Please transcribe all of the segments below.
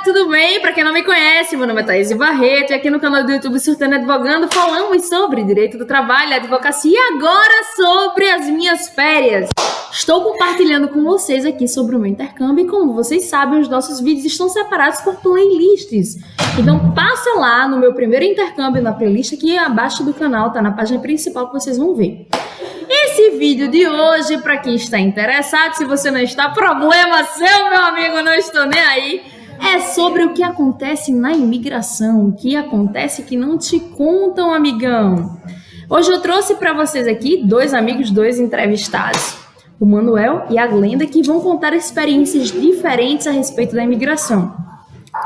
tudo bem? Para quem não me conhece, meu nome é Thaís Barreto e aqui no canal do YouTube Surtando Advogando falamos sobre direito do trabalho, advocacia e agora sobre as minhas férias. Estou compartilhando com vocês aqui sobre o meu intercâmbio e como vocês sabem, os nossos vídeos estão separados por playlists. Então passa lá no meu primeiro intercâmbio na playlist aqui abaixo do canal, tá na página principal que vocês vão ver. Esse vídeo de hoje, para quem está interessado, se você não está, problema seu, meu amigo, não estou nem aí, é sobre o que acontece na imigração, o que acontece que não te contam, amigão. Hoje eu trouxe para vocês aqui dois amigos, dois entrevistados, o Manuel e a Glenda, que vão contar experiências diferentes a respeito da imigração.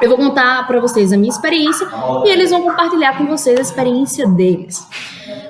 Eu vou contar para vocês a minha experiência e eles vão compartilhar com vocês a experiência deles.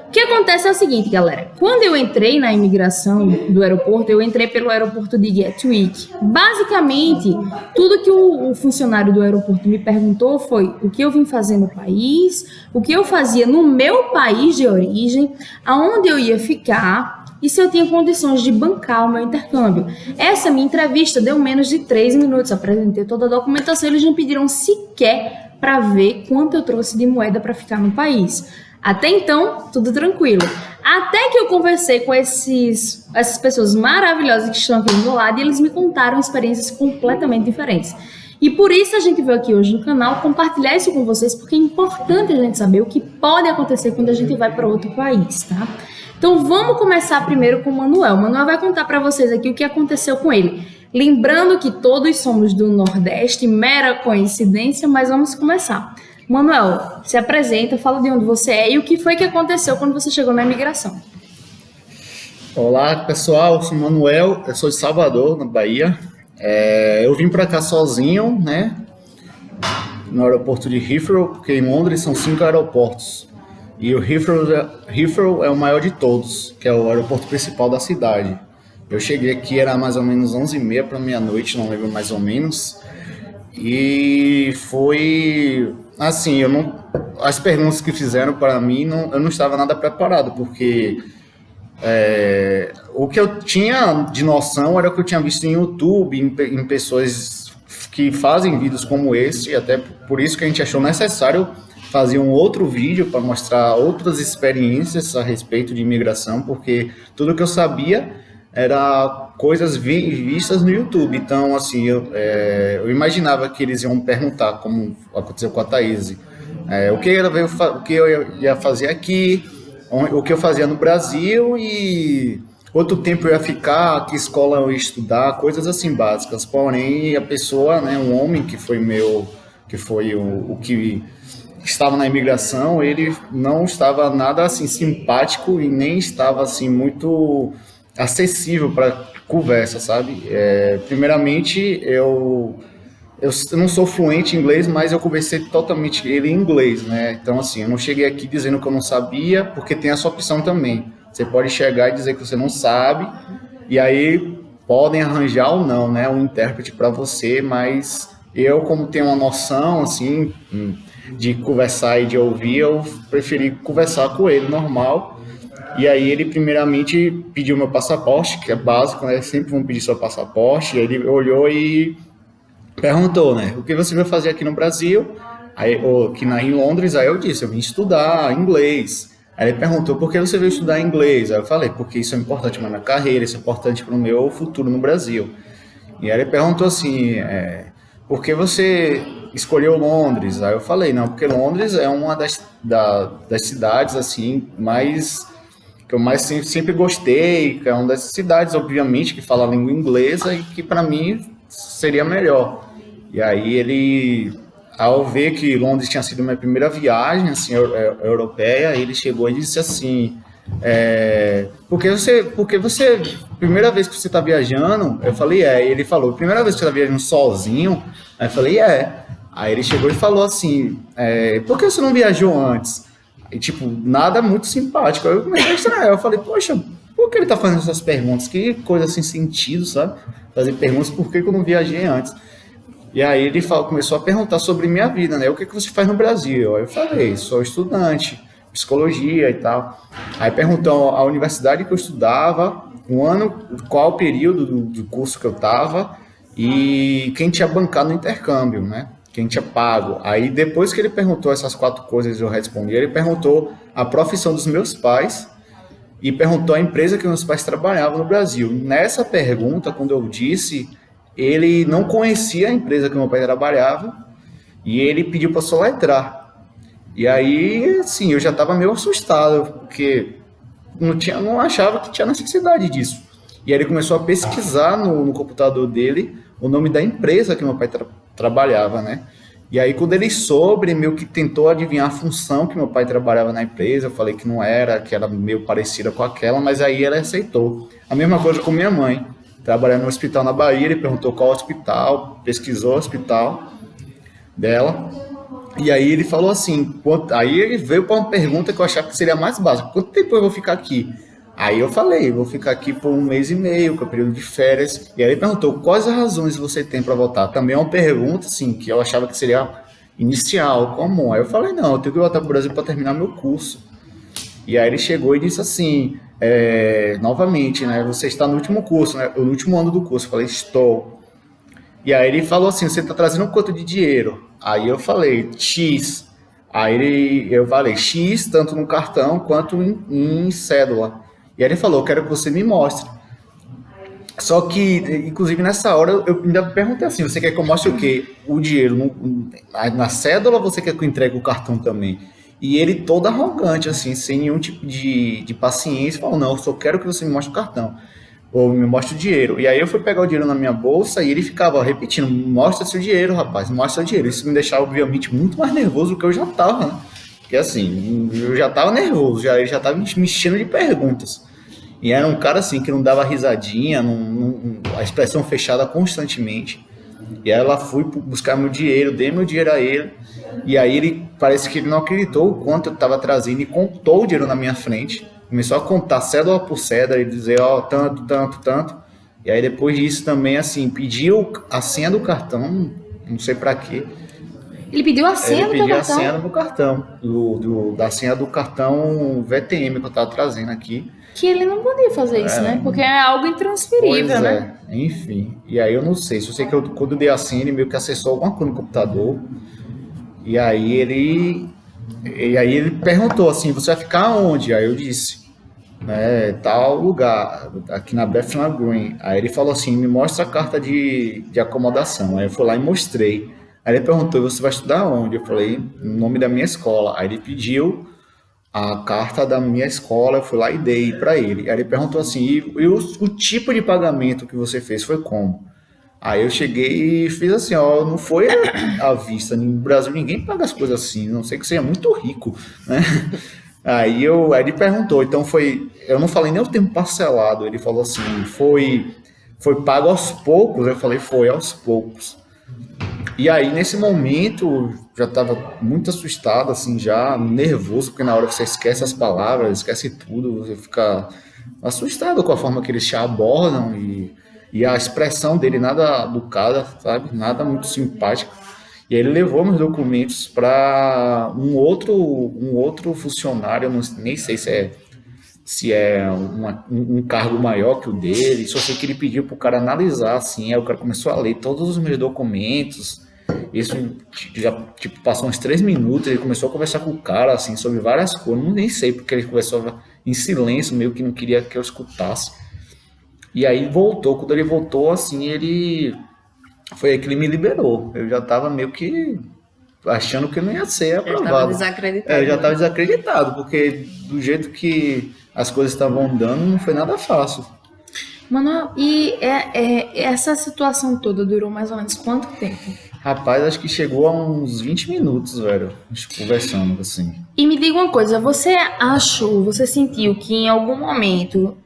O que acontece é o seguinte, galera. Quando eu entrei na imigração do aeroporto, eu entrei pelo aeroporto de Gatwick. Basicamente, tudo que o funcionário do aeroporto me perguntou foi o que eu vim fazer no país, o que eu fazia no meu país de origem, aonde eu ia ficar e se eu tinha condições de bancar o meu intercâmbio. Essa minha entrevista deu menos de 3 minutos. Apresentei toda a documentação, eles não pediram sequer para ver quanto eu trouxe de moeda para ficar no país. Até então, tudo tranquilo. Até que eu conversei com essas pessoas maravilhosas que estão aqui do meu lado e eles me contaram experiências completamente diferentes. E por isso a gente veio aqui hoje no canal compartilhar isso com vocês, porque é importante a gente saber o que pode acontecer quando a gente vai para outro país, tá? Então vamos começar primeiro com o Manuel. O Manuel vai contar para vocês aqui o que aconteceu com ele. Lembrando que todos somos do Nordeste, mera coincidência, mas vamos começar. Manuel, se apresenta, fala de onde você é e o que foi que aconteceu quando você chegou na imigração. Olá, pessoal, eu sou o Manuel, eu sou de Salvador, na Bahia. Eu vim para cá sozinho, né, no aeroporto de Heathrow, porque em Londres são 5 aeroportos. E o Heathrow é o maior de todos, que é o aeroporto principal da cidade. Eu cheguei aqui, era mais ou menos 11h30 para meia-noite, não lembro mais ou menos. E foi... assim, as perguntas que fizeram para mim, eu não estava nada preparado, porque o que eu tinha de noção era o que eu tinha visto em YouTube, em pessoas que fazem vídeos como esse, e até por isso que a gente achou necessário fazer um outro vídeo para mostrar outras experiências a respeito de imigração, porque tudo que eu sabia era coisas vistas no YouTube. Então, assim, eu imaginava que eles iam perguntar, como aconteceu com a Thaís, o que eu ia fazer aqui, o que eu fazia no Brasil e quanto tempo eu ia ficar, que escola eu ia estudar, coisas assim básicas. Porém, a pessoa, né, um homem que foi o que estava na imigração, ele não estava nada assim simpático e nem estava assim muito acessível para conversa, sabe? Primeiramente, eu não sou fluente em inglês, mas eu conversei totalmente ele em inglês, né? Então, assim, eu não cheguei aqui dizendo que eu não sabia, porque tem essa opção também. Você pode chegar e dizer que você não sabe, e aí podem arranjar ou não, né, um intérprete para você, mas eu, como tenho uma noção, assim, de conversar e de ouvir, eu preferi conversar com ele normal. E aí ele primeiramente pediu meu passaporte, que é básico, né? Sempre vão pedir seu passaporte. E aí ele olhou e perguntou, né? O que você vai fazer aqui no Brasil? Em Londres, aí eu disse, eu vim estudar inglês. Aí ele perguntou, por que você veio estudar inglês? Aí eu falei, porque isso é importante para a minha carreira, isso é importante para o meu futuro no Brasil. E aí ele perguntou assim, por que você escolheu Londres? Aí eu falei, não, porque Londres é uma das cidades, assim, que eu mais sempre gostei, que é uma das cidades, obviamente, que fala a língua inglesa e que para mim seria melhor. E aí ele, ao ver que Londres tinha sido minha primeira viagem, assim, europeia, ele chegou e disse assim, porque você, primeira vez que você está viajando, eu falei, ele falou, primeira vez que você está viajando sozinho? Aí eu falei, Aí ele chegou e falou assim, por que você não viajou antes? E, tipo, nada muito simpático. Aí eu comecei a estranhar. Eu falei, poxa, por que ele tá fazendo essas perguntas? Que coisa sem sentido, sabe? Fazer perguntas por que eu não viajei antes. E aí ele começou a perguntar sobre minha vida, né? O que você faz no Brasil? Aí eu falei, sou estudante, psicologia e tal. Aí perguntou a universidade que eu estudava, um ano, qual o período do curso que eu tava e quem tinha bancado no intercâmbio, né? quem tinha pago. Aí depois que ele perguntou essas 4 coisas eu respondi, ele perguntou a profissão dos meus pais e perguntou a empresa que meus pais trabalhavam no Brasil. Nessa pergunta, quando eu disse, ele não conhecia a empresa que meu pai trabalhava e ele pediu para soletrar. E aí, assim, eu já estava meio assustado, porque não achava que tinha necessidade disso. E aí ele começou a pesquisar no computador dele o nome da empresa que meu pai trabalhava, né? E aí quando ele soube, meio que tentou adivinhar a função que meu pai trabalhava na empresa, eu falei que não era, que era meio parecida com aquela, mas aí ele aceitou. A mesma coisa com minha mãe, trabalhando no hospital na Bahia, ele perguntou qual hospital, pesquisou o hospital dela, e aí ele falou assim, aí ele veio para uma pergunta que eu achava que seria mais básica, quanto tempo eu vou ficar aqui? Aí eu falei, vou ficar aqui por 1 mês e meio, que é o período de férias. E aí ele perguntou, quais as razões você tem para voltar? Também é uma pergunta, assim, que eu achava que seria inicial, comum. Aí eu falei, não, eu tenho que voltar para o Brasil para terminar meu curso. E aí ele chegou e disse assim, novamente, né, você está no último curso, né, no último ano do curso. Eu falei, estou. E aí ele falou assim, você está trazendo quanto de dinheiro? Aí eu falei, X. Aí eu falei, X, tanto no cartão quanto em cédula. E aí ele falou, quero que você me mostre. Só que, inclusive nessa hora, eu ainda perguntei assim, você quer que eu mostre o quê? O dinheiro na cédula ou você quer que eu entregue o cartão também? E ele todo arrogante, assim, sem nenhum tipo de paciência, falou, não, eu só quero que você me mostre o cartão. Ou me mostre o dinheiro. E aí eu fui pegar o dinheiro na minha bolsa e ele ficava repetindo, mostra seu dinheiro, rapaz, mostra seu dinheiro. Isso me deixava, obviamente, muito mais nervoso do que eu já estava, né? Porque assim, eu já estava nervoso, ele já estava me enchendo de perguntas. E era um cara assim que não dava risadinha, a expressão fechada constantemente. E aí ela fui buscar meu dinheiro, dei meu dinheiro a ele. E aí ele parece que ele não acreditou o quanto eu estava trazendo e contou o dinheiro na minha frente. Começou a contar cédula por cédula e dizer, ó, tanto, tanto, tanto. E aí depois disso também, assim, pediu a senha do cartão, não sei pra quê. Ele pediu a senha do cartão? Ele pediu a senha do cartão, da senha do cartão VTM que eu tava trazendo aqui. Que ele não podia fazer isso, né? Porque é algo intransferível, né? Enfim. E aí eu não sei, só sei que quando eu dei a senha, ele meio que acessou alguma coisa no computador. E aí ele perguntou assim, você vai ficar onde? Aí eu disse, tal lugar, aqui na Bethnal Green. Aí ele falou assim, me mostra a carta de acomodação. Aí eu fui lá e mostrei. Aí ele perguntou, você vai estudar onde? Eu falei, o nome da minha escola. Aí ele pediu a carta da minha escola, eu fui lá e dei para ele. Aí ele perguntou assim, e o tipo de pagamento que você fez foi como? Aí eu cheguei e fiz assim, ó, não foi à vista. No Brasil ninguém paga as coisas assim, não sei que seja muito rico, né? Aí ele perguntou, então eu não falei nem o termo parcelado, ele falou assim, foi pago aos poucos? Eu falei, foi aos poucos. E aí, nesse momento, já estava muito assustado, assim, já nervoso, porque na hora você esquece as palavras, esquece tudo, você fica assustado com a forma que eles te abordam e a expressão dele nada educada, sabe? Nada muito simpática. E aí ele levou meus documentos para um outro funcionário, eu nem sei se é um cargo maior que o dele, só sei que ele pediu para o cara analisar, assim, aí o cara começou a ler todos os meus documentos, isso já passou uns 3 minutos, ele começou a conversar com o cara, assim, sobre várias coisas, nem sei, porque ele conversou em silêncio, meio que não queria que eu escutasse, e aí voltou, quando ele voltou, assim, foi aí que ele me liberou, eu já estava meio que achando que não ia ser aprovado. Eu já estava desacreditado, porque do jeito que as coisas estavam andando, não foi nada fácil. Mano, e essa situação toda durou mais ou menos quanto tempo? Rapaz, acho que chegou a uns 20 minutos, velho, a gente conversando, assim. E me diga uma coisa, você sentiu que em algum momento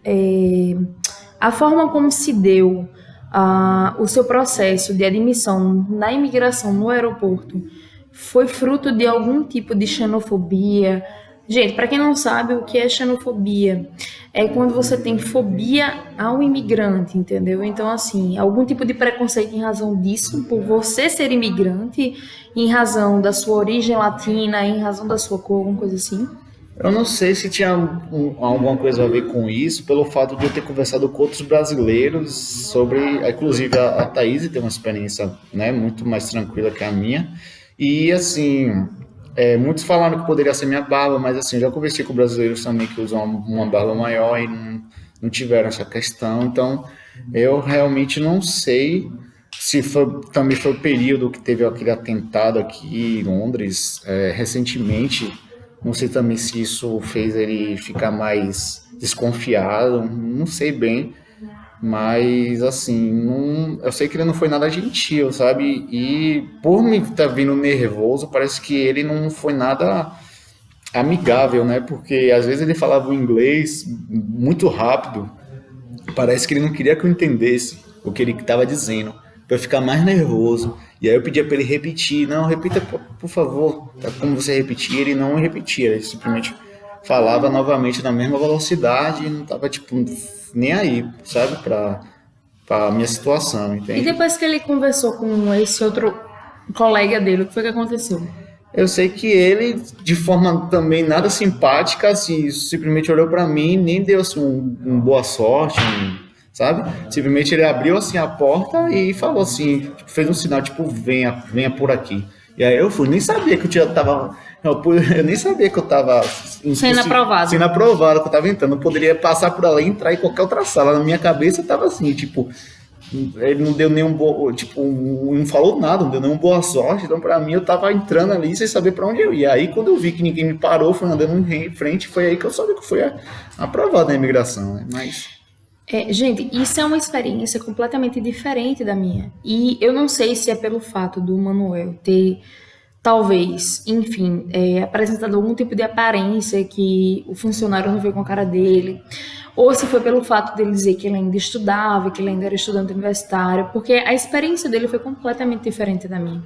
a forma como se deu o seu processo de admissão na imigração no aeroporto foi fruto de algum tipo de xenofobia? Gente, para quem não sabe o que é xenofobia, é quando você tem fobia ao imigrante, entendeu? Então, assim, algum tipo de preconceito em razão disso, por você ser imigrante, em razão da sua origem latina, em razão da sua cor, alguma coisa assim? Eu não sei se tinha alguma coisa a ver com isso, pelo fato de eu ter conversado com outros brasileiros sobre, inclusive a Thaís tem uma experiência, né, muito mais tranquila que a minha, e assim, muitos falaram que poderia ser minha barba, mas assim, eu já conversei com brasileiros também que usam uma barba maior e não tiveram essa questão, então eu realmente não sei se também foi o período que teve aquele atentado aqui em Londres, recentemente. Não sei também se isso fez ele ficar mais desconfiado, não sei bem, mas assim, eu sei que ele não foi nada gentil, sabe? E por me estar vindo nervoso, parece que ele não foi nada amigável, né? Porque às vezes ele falava o inglês muito rápido, parece que ele não queria que eu entendesse o que ele estava dizendo, para eu ficar mais nervoso. E aí eu pedia para ele repetir, não, repita por favor, tá como você repetia, ele não repetia, ele simplesmente falava novamente na mesma velocidade e não tava tipo nem aí, sabe, para minha situação, E entende? depois que ele conversou com esse outro colega dele, o que foi que aconteceu? Eu sei que ele, de forma também nada simpática, assim, simplesmente olhou para mim, nem deu assim, boa sorte, sabe? Simplesmente ele abriu assim a porta e falou assim, tipo, fez um sinal tipo venha por aqui. E aí eu fui, nem sabia que eu nem sabia que eu tava Sendo aprovado. sendo aprovado, que eu tava entrando. Eu poderia passar por ali e entrar em qualquer outra sala. Na minha cabeça tava assim, tipo, ele não deu nenhum tipo, não falou nada, não deu nenhuma boa sorte. Então, pra mim, eu tava entrando ali sem saber pra onde eu ia. Aí, quando eu vi que ninguém me parou, foi andando em frente, foi aí que eu soube que foi aprovado na imigração, né? Mas Gente, isso é uma experiência completamente diferente da minha. E eu não sei se é pelo fato do Manuel ter, talvez, enfim, apresentado algum tipo de aparência que o funcionário não viu com a cara dele, ou se foi pelo fato dele dizer que ele ainda estudava, que ele ainda era estudante universitário, porque a experiência dele foi completamente diferente da minha.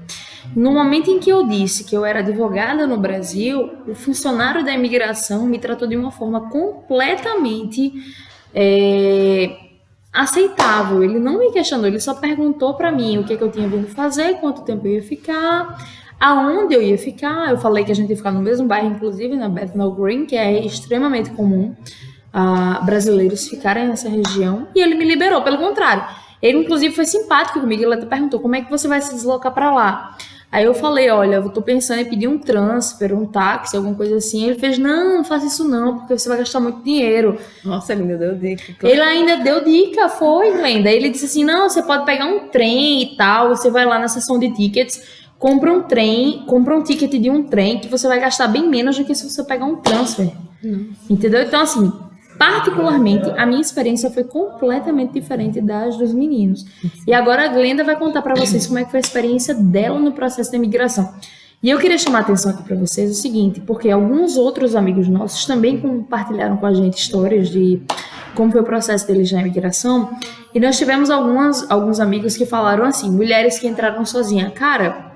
No momento em que eu disse que eu era advogada no Brasil, o funcionário da imigração me tratou de uma forma completamente aceitável. Ele não me questionou, ele só perguntou para mim o que eu tinha vindo fazer, quanto tempo eu ia ficar, aonde eu ia ficar. Eu falei que a gente ia ficar no mesmo bairro, inclusive na Bethnal Green, que é extremamente comum brasileiros ficarem nessa região, e ele me liberou. Pelo contrário, ele inclusive foi simpático comigo. Ele até perguntou como é que você vai se deslocar para lá. Aí eu falei, olha, eu tô pensando em pedir um transfer, um táxi, alguma coisa assim. Ele fez, não faça isso não, porque você vai gastar muito dinheiro. Nossa, ele ainda deu dica. Ele ainda deu dica, foi, Glenda. Ele disse assim, não, você pode pegar um trem e tal, você vai lá na seção de tickets, compra um ticket de um trem, que você vai gastar bem menos do que se você pegar um transfer. Entendeu? Então, assim, particularmente, a minha experiência foi completamente diferente das dos meninos. E agora a Glenda vai contar para vocês como é que foi a experiência dela no processo da imigração. E eu queria chamar a atenção aqui para vocês o seguinte, porque alguns outros amigos nossos também compartilharam com a gente histórias de como foi o processo deles na imigração, e nós tivemos alguns amigos que falaram assim, mulheres que entraram sozinhas. Cara,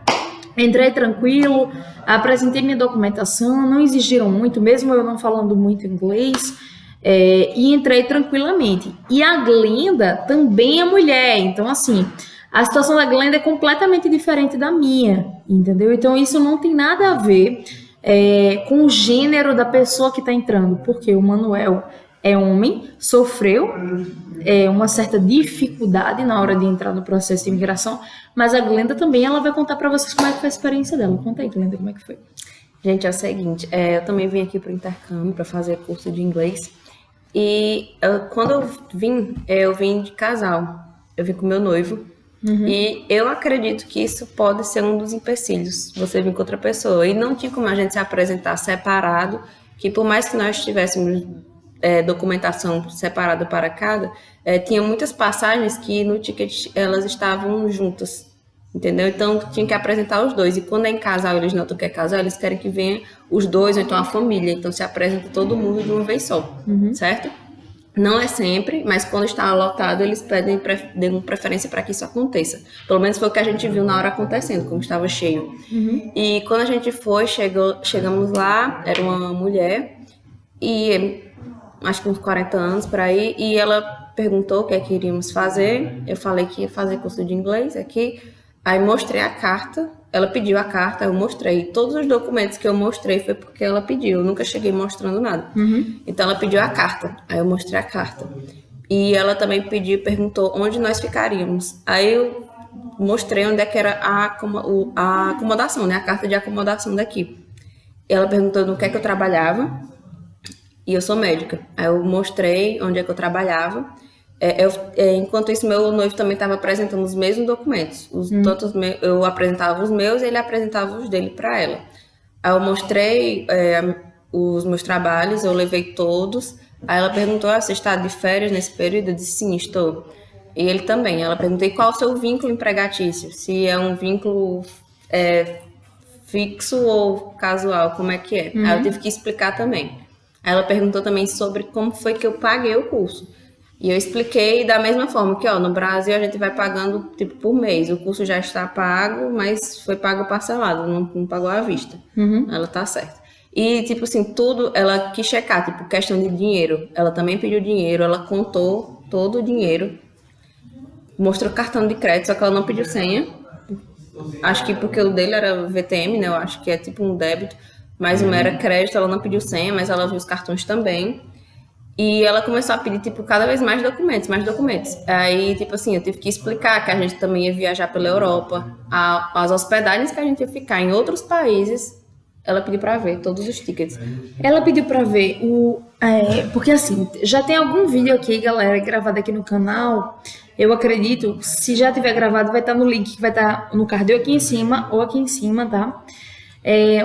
entrei tranquilo, apresentei minha documentação, não exigiram muito, mesmo eu não falando muito inglês, e entrei tranquilamente. E a Glenda também é mulher, então assim, a situação da Glenda é completamente diferente da minha, entendeu? Então isso não tem nada a ver com o gênero da pessoa que está entrando, porque o Manuel é homem, sofreu uma certa dificuldade na hora de entrar no processo de imigração, mas a Glenda também, ela vai contar para vocês como é que foi a experiência dela. Conta aí, Glenda, como é que foi? Gente, é o seguinte, eu também vim aqui para o intercâmbio, para fazer curso de inglês. E quando eu vim de casal. Eu vim com meu noivo. E eu acredito que isso pode ser um dos empecilhos, você vir com outra pessoa. E não tinha como a gente se apresentar separado, que por mais que nós tivéssemos documentação separada para cada, tinha muitas passagens que no ticket elas estavam juntas. Entendeu? Então tinha que apresentar os dois. E quando é em casal, eles notam que é casal, eles querem que venha os dois, ou então a família. Então se apresenta todo mundo de uma vez só, certo? Não é sempre, mas quando está lotado, eles pedem preferência para que isso aconteça. Pelo menos foi o que a gente viu na hora acontecendo, como estava cheio. E quando a gente foi, chegamos lá, era uma mulher, e acho que uns 40 anos por aí, e ela perguntou o que é que iríamos fazer. Eu falei que ia fazer curso de inglês aqui. Aí mostrei a carta, ela pediu a carta, eu mostrei. Todos os documentos que eu mostrei foi porque ela pediu, eu nunca cheguei mostrando nada. Então ela pediu a carta, aí eu mostrei a carta. E ela também perguntou onde nós ficaríamos. Aí eu mostrei onde é que era a acomodação, né? A carta de acomodação daqui. Ela perguntou no que é que eu trabalhava, e eu sou médica. Aí eu mostrei onde é que eu trabalhava. Enquanto isso, meu noivo também estava apresentando os mesmos documentos. Eu apresentava os meus e ele apresentava os dele para ela. Aí eu mostrei os meus trabalhos, eu levei todos. Aí ela perguntou, você está de férias nesse período? Eu disse, sim, estou. E ele também. Ela perguntou, qual o seu vínculo empregatício? Se é um vínculo fixo ou casual, como é que é? Aí eu tive que explicar também. Aí ela perguntou também sobre como foi que eu paguei o curso. E eu expliquei da mesma forma que, no Brasil a gente vai pagando tipo por mês. O curso já está pago, mas foi pago parcelado, não pagou à vista. Ela tá certa. E, tipo assim, tudo ela quis checar, tipo, questão de dinheiro. Ela também pediu dinheiro, ela contou todo o dinheiro. Mostrou cartão de crédito, só que ela não pediu senha. Acho que porque o dele era VTM, né? Eu acho que é tipo um débito. Mas o meu era crédito, ela não pediu senha, mas ela viu os cartões também. E ela começou a pedir, tipo, cada vez mais documentos. Aí, tipo assim, eu tive que explicar que a gente também ia viajar pela Europa. As hospedagens que a gente ia ficar em outros países, ela pediu pra ver todos os tickets. Ela pediu pra ver porque assim, já tem algum vídeo aqui, galera, gravado aqui no canal. Eu acredito, se já tiver gravado, vai estar no link que vai estar no card aqui em cima, ou aqui em cima, tá?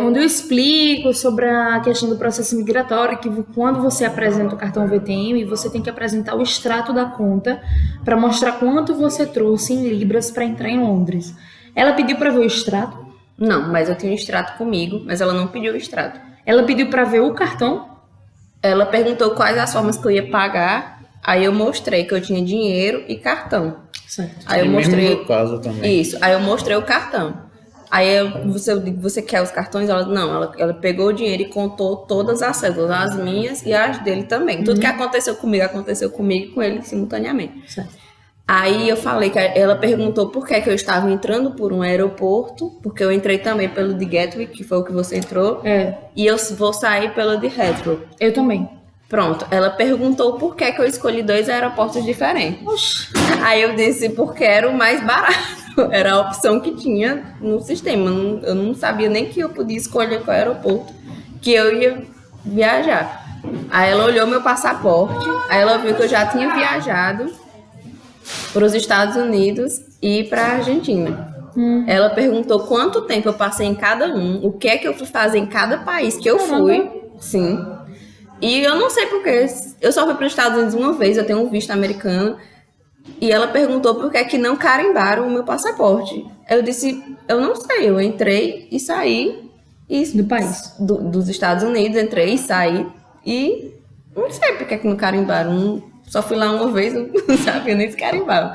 Onde eu explico sobre a questão do processo migratório, que quando você apresenta o cartão VTM, você tem que apresentar o extrato da conta para mostrar quanto você trouxe em libras para entrar em Londres. Ela pediu para ver o extrato? Não, mas eu tenho o extrato comigo, mas ela não pediu o extrato. Ela pediu para ver o cartão? Ela perguntou quais as formas que eu ia pagar, aí eu mostrei que eu tinha dinheiro e cartão. Certo. Aí eu mostrei. No meu caso também. Isso, aí eu mostrei o cartão. Aí você quer os cartões? Ela pegou o dinheiro e contou todas as cédulas, as minhas e as dele também. Tudo que aconteceu comigo e com ele simultaneamente. Certo. Aí eu falei que ela perguntou por que eu estava entrando por um aeroporto, porque eu entrei também pelo de Gatwick, que foi o que você entrou, e eu vou sair pelo de Heathrow. Eu também. Pronto, ela perguntou por que eu escolhi 2 aeroportos diferentes. Oxi. Aí eu disse porque era o mais barato. Era a opção que tinha no sistema. Eu não sabia nem que eu podia escolher qual aeroporto que eu ia viajar. Aí ela olhou meu passaporte, aí ela viu que eu já tinha viajado para os Estados Unidos e para a Argentina. Ela perguntou quanto tempo eu passei em cada um, o que é que eu fui fazer em cada país que eu fui. Sim. E eu não sei porque. Eu só fui para os Estados Unidos uma vez, eu tenho um visto americano. E ela perguntou por que não carimbaram o meu passaporte. Eu disse, eu não sei, eu entrei e saí. Do país? Dos Estados Unidos, entrei e saí. E não sei por que não carimbaram. Só fui lá uma vez, não sabia nem se carimbaram.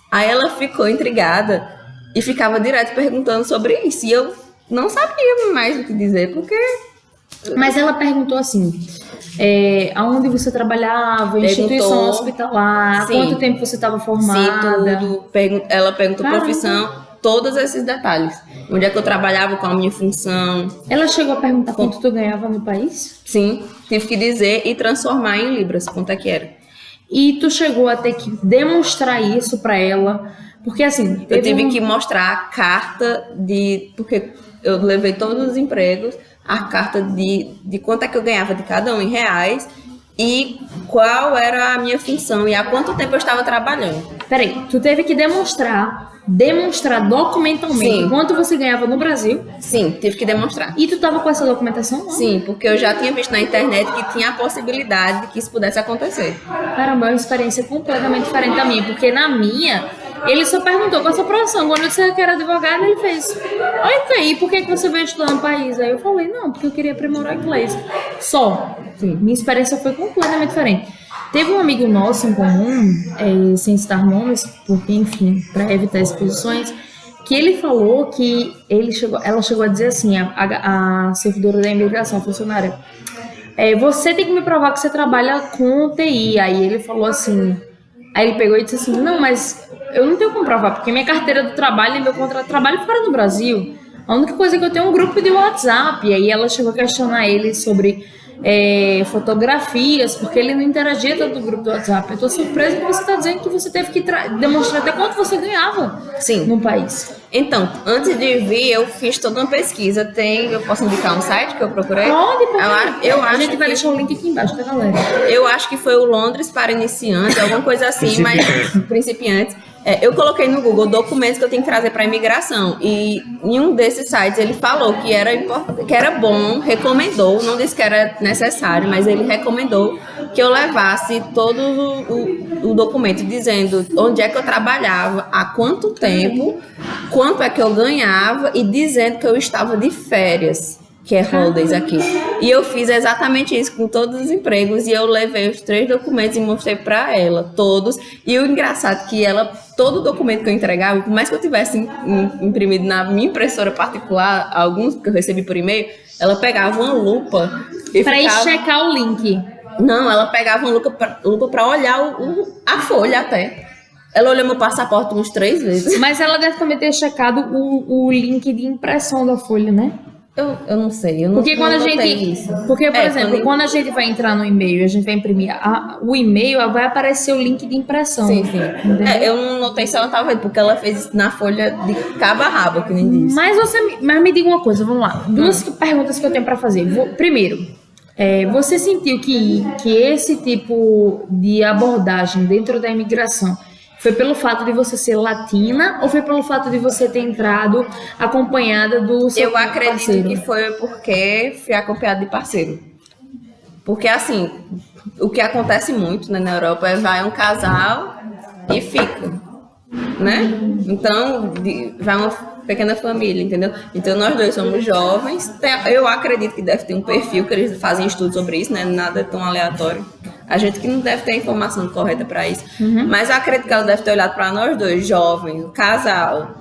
Aí ela ficou intrigada e ficava direto perguntando sobre isso. E eu não sabia mais o que dizer, porque... Mas ela perguntou assim, aonde você trabalhava, instituição hospitalar, sim, quanto tempo você estava formada. Sim, tudo. Ela perguntou profissão, todos esses detalhes. Onde é que eu trabalhava, qual a minha função. Ela chegou a perguntar quanto tu ganhava no país? Sim, tive que dizer e transformar em libras, quanto é que era. E tu chegou a ter que demonstrar isso pra ela, porque assim... Eu tive que mostrar a carta porque eu levei todos os empregos, a carta de quanto é que eu ganhava de cada um em reais e qual era a minha função e há quanto tempo eu estava trabalhando. Peraí, tu teve que demonstrar documentalmente quanto você ganhava no Brasil? Sim, tive que demonstrar. E tu tava com essa documentação? Não? Sim, porque eu já tinha visto na internet que tinha a possibilidade de que isso pudesse acontecer. Caramba, é uma experiência completamente diferente da minha, porque na minha... Ele só perguntou qual a sua profissão. Quando eu disse que era advogado, ele fez: ok, por que você veio estudar no país? Aí eu falei: não, porque eu queria aprimorar inglês. Só. Sim, minha experiência foi completamente diferente. Teve um amigo nosso em comum, sem citar nomes, porque, enfim, para evitar exposições, que ele falou que ela chegou a dizer assim, a servidora da imigração, a funcionária: você tem que me provar que você trabalha com TI. Aí ele falou assim... Aí ele pegou e disse assim: não, mas eu não tenho como provar, porque minha carteira do trabalho e meu contrato de trabalho foram no Brasil. A única coisa é que eu tenho um grupo de WhatsApp, e aí ela chegou a questionar ele sobre fotografias, porque ele não interagia tanto no grupo do WhatsApp. Eu tô surpresa que você tá dizendo que você teve que demonstrar até quanto você ganhava no país. Então, antes de vir, eu fiz toda uma pesquisa. Eu posso indicar um site que eu procurei? Pode, porque a gente vai deixar o link aqui embaixo, tá, galera? Eu acho que foi o Londres para iniciantes, alguma coisa assim, mas principiantes. Eu coloquei no Google documentos que eu tenho que trazer para a imigração, e em um desses sites ele falou que era bom, recomendou, não disse que era necessário, mas ele recomendou que eu levasse todo o documento dizendo onde é que eu trabalhava, há quanto tempo, quanto é que eu ganhava e dizendo que eu estava de férias, que é holidays aqui. E eu fiz exatamente isso com todos os empregos, e eu levei os 3 documentos e mostrei para ela, todos. E o engraçado é que todo documento que eu entregava, por mais que eu tivesse imprimido na minha impressora particular, alguns que eu recebi por e-mail, ela pegava uma lupa e pra ir checar o link. Não, ela pegava uma lupa para olhar a folha até. Ela olhou meu passaporte uns 3 vezes. Mas ela deve também ter checado o link de impressão da folha, né? Eu não sei, eu não sei. Porque, por exemplo, quando a gente vai entrar no e-mail, a gente vai imprimir o e-mail, vai aparecer o link de impressão. Sim. Eu não notei se ela estava vendo, porque ela fez isso na folha de cabo a rabo, que nem disse. Mas me diga uma coisa, vamos lá. 2 perguntas que eu tenho para fazer. Primeiro, você sentiu que esse tipo de abordagem dentro da imigração foi pelo fato de você ser latina ou foi pelo fato de você ter entrado acompanhada do seu parceiro? Eu acredito que foi porque fui acompanhada de parceiro. Porque, assim, o que acontece muito, né, na Europa vai um casal e fica, né? Então, vai uma pequena família, entendeu? Então, nós 2 somos jovens. Eu acredito que deve ter um perfil que eles fazem estudo sobre isso, né? Nada tão aleatório. A gente que não deve ter a informação correta para isso. Mas eu acredito que ela deve ter olhado para nós 2, jovens, casal.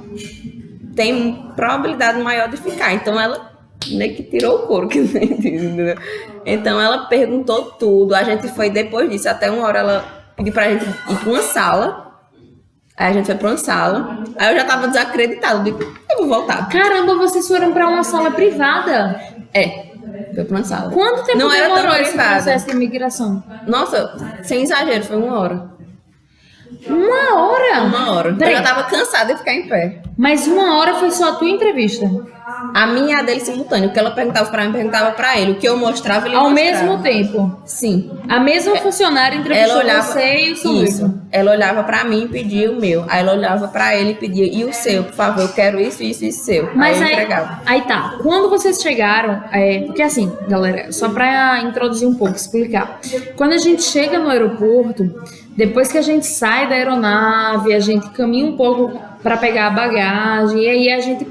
Tem probabilidade maior de ficar. Então, ela meio que tirou o couro, que nem diz, entendeu? Então, ela perguntou tudo. A gente foi, depois disso, até uma hora ela pediu pra gente ir pra uma sala. Aí a gente foi pra uma sala. Aí eu já tava desacreditada. Eu digo, eu vou voltar. Caramba, vocês foram pra uma sala privada? Foi pra uma sala. Quanto tempo demorou esse processo de imigração? Nossa, sem exagero, foi 1 hora. 1 hora? 1 hora. Eu já tava cansada de ficar em pé. Mas 1 hora foi só a tua entrevista? A minha e a dele simultâneo. O que ela perguntava pra mim, perguntava pra ele. O que eu mostrava, ele mostrava. Ao mesmo tempo? Sim. A mesma funcionária entrevistou você e o seu noivo? Ela olhava pra mim e pedia o meu. Aí ela olhava pra ele e pedia, e o seu, por favor, eu quero isso seu. Mas aí eu entregava. Aí tá, quando vocês chegaram, porque assim, galera, só pra introduzir um pouco, explicar. Quando a gente chega no aeroporto, depois que a gente sai da aeronave, a gente caminha um pouco pra pegar a bagagem, e aí a gente,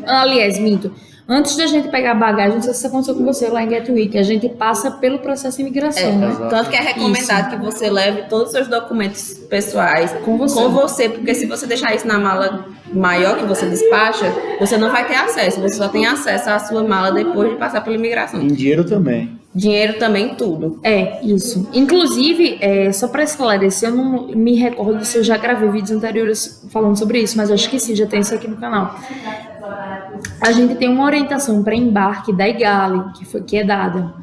antes da gente pegar a bagagem, não sei se isso aconteceu com você lá em Gatwick, a gente passa pelo processo de imigração, né? Tanto que é recomendado que você leve todos os seus documentos pessoais com você, porque se você deixar isso na mala maior que você despacha, você não vai ter acesso, você só tem acesso à sua mala depois de passar pela imigração. Em dinheiro também. Dinheiro também, tudo. Isso. Inclusive, só para esclarecer, eu não me recordo se eu já gravei vídeos anteriores falando sobre isso, mas eu acho que sim, já tem isso aqui no canal. A gente tem uma orientação para embarque da IGALI, que é dada.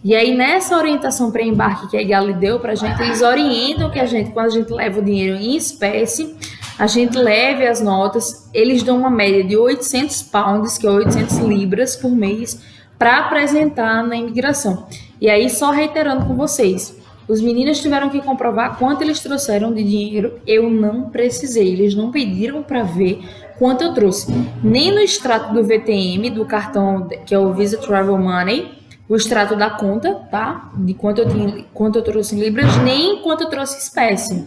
E aí, nessa orientação para embarque que a IGALI deu pra gente, eles orientam que quando a gente leva o dinheiro em espécie, a gente leve as notas, eles dão uma média de 800 pounds, que é 800 libras por mês, para apresentar na imigração. E aí, só reiterando com vocês, os meninos tiveram que comprovar quanto eles trouxeram de dinheiro. Eu não precisei, eles não pediram para ver quanto eu trouxe. Nem no extrato do VTM, do cartão, que é o Visa Travel Money, o extrato da conta, tá? De quanto eu trouxe em libras, nem quanto eu trouxe em espécie.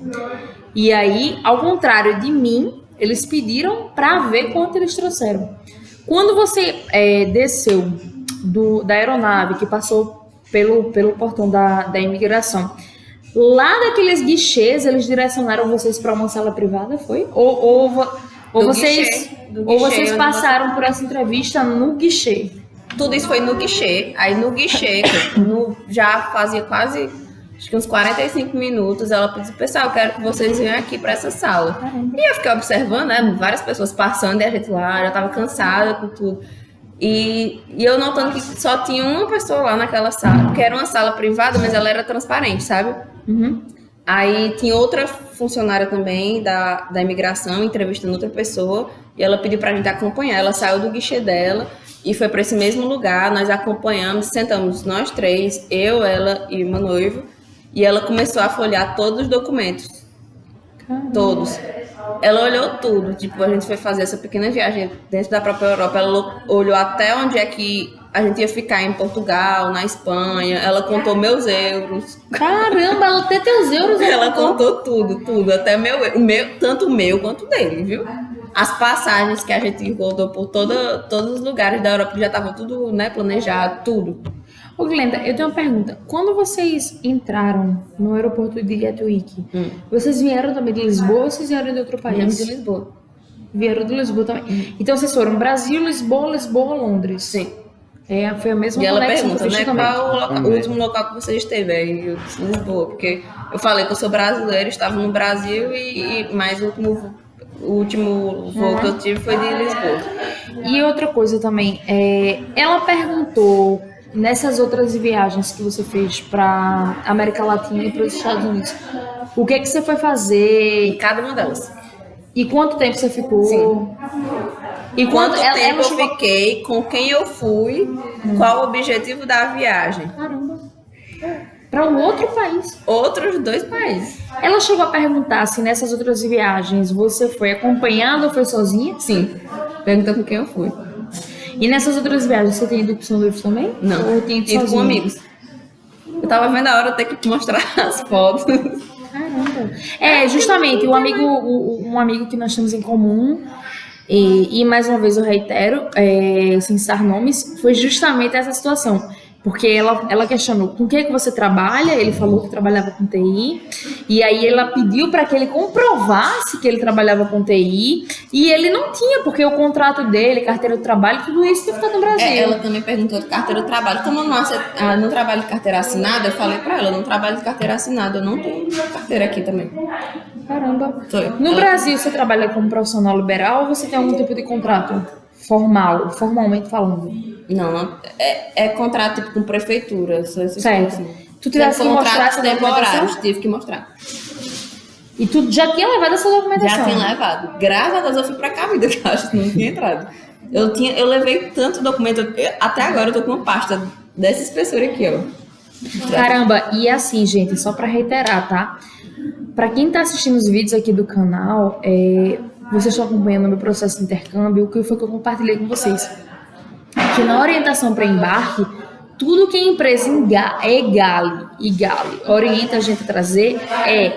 E aí, ao contrário de mim, eles pediram para ver quanto eles trouxeram. Quando você desceu da aeronave, que passou pelo portão da imigração, lá daqueles guichês, eles direcionaram vocês para uma sala privada, foi? Ou vocês passaram por essa entrevista no guichê? Tudo isso foi no guichê. Aí no guichê, já fazia quase acho que uns 45 minutos, ela disse, pessoal, eu quero que vocês venham aqui pra essa sala. E eu fiquei observando, né, várias pessoas passando e a gente lá, já tava cansada com tudo. E eu notando que só tinha uma pessoa lá naquela sala, porque era uma sala privada, mas ela era transparente, sabe? Aí tinha outra funcionária também da imigração entrevistando outra pessoa e ela pediu pra gente acompanhar. Ela saiu do guichê dela e foi pra esse mesmo lugar, nós acompanhamos, sentamos nós três, eu, ela e meu noivo, e ela começou a folhear todos os documentos. Caramba. Todos. Ela olhou tudo, tipo, a gente foi fazer essa pequena viagem dentro da própria Europa, ela olhou até onde é que a gente ia ficar em Portugal, na Espanha, ela contou meus euros. Caramba, ela até tem os euros. Ela contou tudo, até tanto o meu quanto o dele, viu? As passagens que a gente rodou por todos os lugares da Europa, já tava tudo, né, planejado, tudo. Ô, Glenda, eu tenho uma pergunta. Quando vocês entraram no aeroporto de Gatwick, vocês vieram também de Lisboa ou vocês vieram de outro país? Viemos de Lisboa. Vieram de Lisboa também. Então vocês foram Brasil, Lisboa, Lisboa, Londres. Sim. Foi a mesma E ela conexão pergunta, que eu né, fiz também. qual o último local que você esteve? Aí eu disse Lisboa, porque eu falei que eu sou brasileira, estava no Brasil mais o último voo que eu tive foi de Lisboa. E outra coisa também, ela perguntou nessas outras viagens que você fez para América Latina e para os Estados Unidos, o que é que você foi fazer? Em cada uma delas. E quanto tempo você ficou? Sim. E Quanto tempo ela eu chegou... fiquei, com quem eu fui, qual o objetivo da viagem. Caramba. Para um outro país. Outros 2 países. Ela chegou a perguntar se nessas outras viagens você foi acompanhada ou foi sozinha? Sim. Pergunta com quem eu fui. E nessas outras viagens você tem ido com seu noivo também? Não. Ou tem ido Ido com sozinha? amigos. Eu tava vendo a hora de ter que te mostrar as fotos. Caramba. Justamente, um amigo que nós temos em comum, e mais uma vez eu reitero, sem citar nomes, foi justamente essa situação. Porque ela questionou com o que você trabalha, ele falou que trabalhava com TI, e aí ela pediu para que ele comprovasse que ele trabalhava com TI, e ele não tinha, porque o contrato dele, carteira de trabalho, tudo isso tem que ficar no Brasil. Ela também perguntou de carteira de trabalho. Como eu não trabalho de carteira assinada, eu falei pra ela, eu não trabalho de carteira assinada, eu não tenho carteira aqui também. Caramba. Sou eu. No Brasil, você trabalha como profissional liberal ou você tem algum tipo de contrato formalmente falando? Não, é contrato tipo com prefeitura. Certo. Tu tivesse que mostrar essa documentação? Tive que mostrar. E tu já tinha levado essa documentação? Já tinha levado. Graças a Deus eu fui pra cá, vida, que eu acho que não tinha entrado. Eu levei tanto documento, até agora eu tô com uma pasta dessa espessura aqui, ó. Caramba, e assim, gente, só pra reiterar, tá? Pra quem tá assistindo os vídeos aqui do canal, vocês estão acompanhando o meu processo de intercâmbio, o que foi que eu compartilhei com vocês? Que na orientação para embarque, tudo que a empresa Egale orienta a gente a trazer é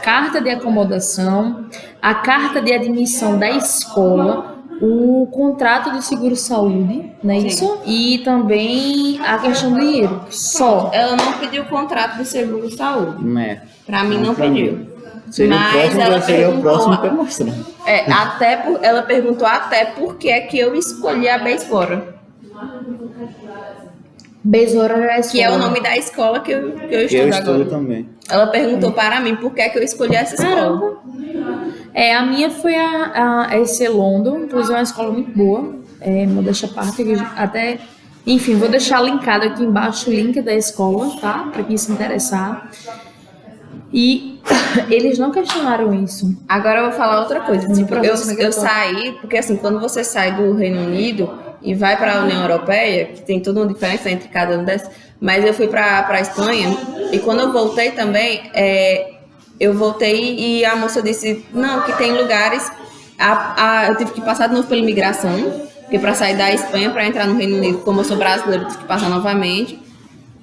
carta de acomodação, a carta de admissão da escola, o contrato de seguro-saúde, não é isso? E também a questão do dinheiro, só. Ela não pediu contrato de seguro-saúde. Né? Pra mim não pediu. Seria Mas o próximo, ela seria o próximo que eu perguntou, mostrar. ela perguntou até por que é que eu escolhi a Basebora. Basebora Que é o nome da escola que eu Eu estudo estudo agora. também. Ela perguntou para mim por que é que eu escolhi essa escola. Caramba. A minha foi a EC London, inclusive é uma escola muito boa, modéstia à parte, até, enfim, vou deixar linkado aqui embaixo o link da escola, tá? Para quem se interessar. E eles não questionaram isso. Agora eu vou falar outra coisa. Tipo, processo eu saí, porque assim, quando você sai do Reino Unido e vai para a União Europeia, que tem toda uma diferença entre cada um desses, mas eu fui para a Espanha e quando eu voltei também, eu voltei e a moça disse, não, que tem lugares, eu tive que passar de novo pela imigração, porque para sair da Espanha, para entrar no Reino Unido, como eu sou brasileira, eu tive que passar novamente.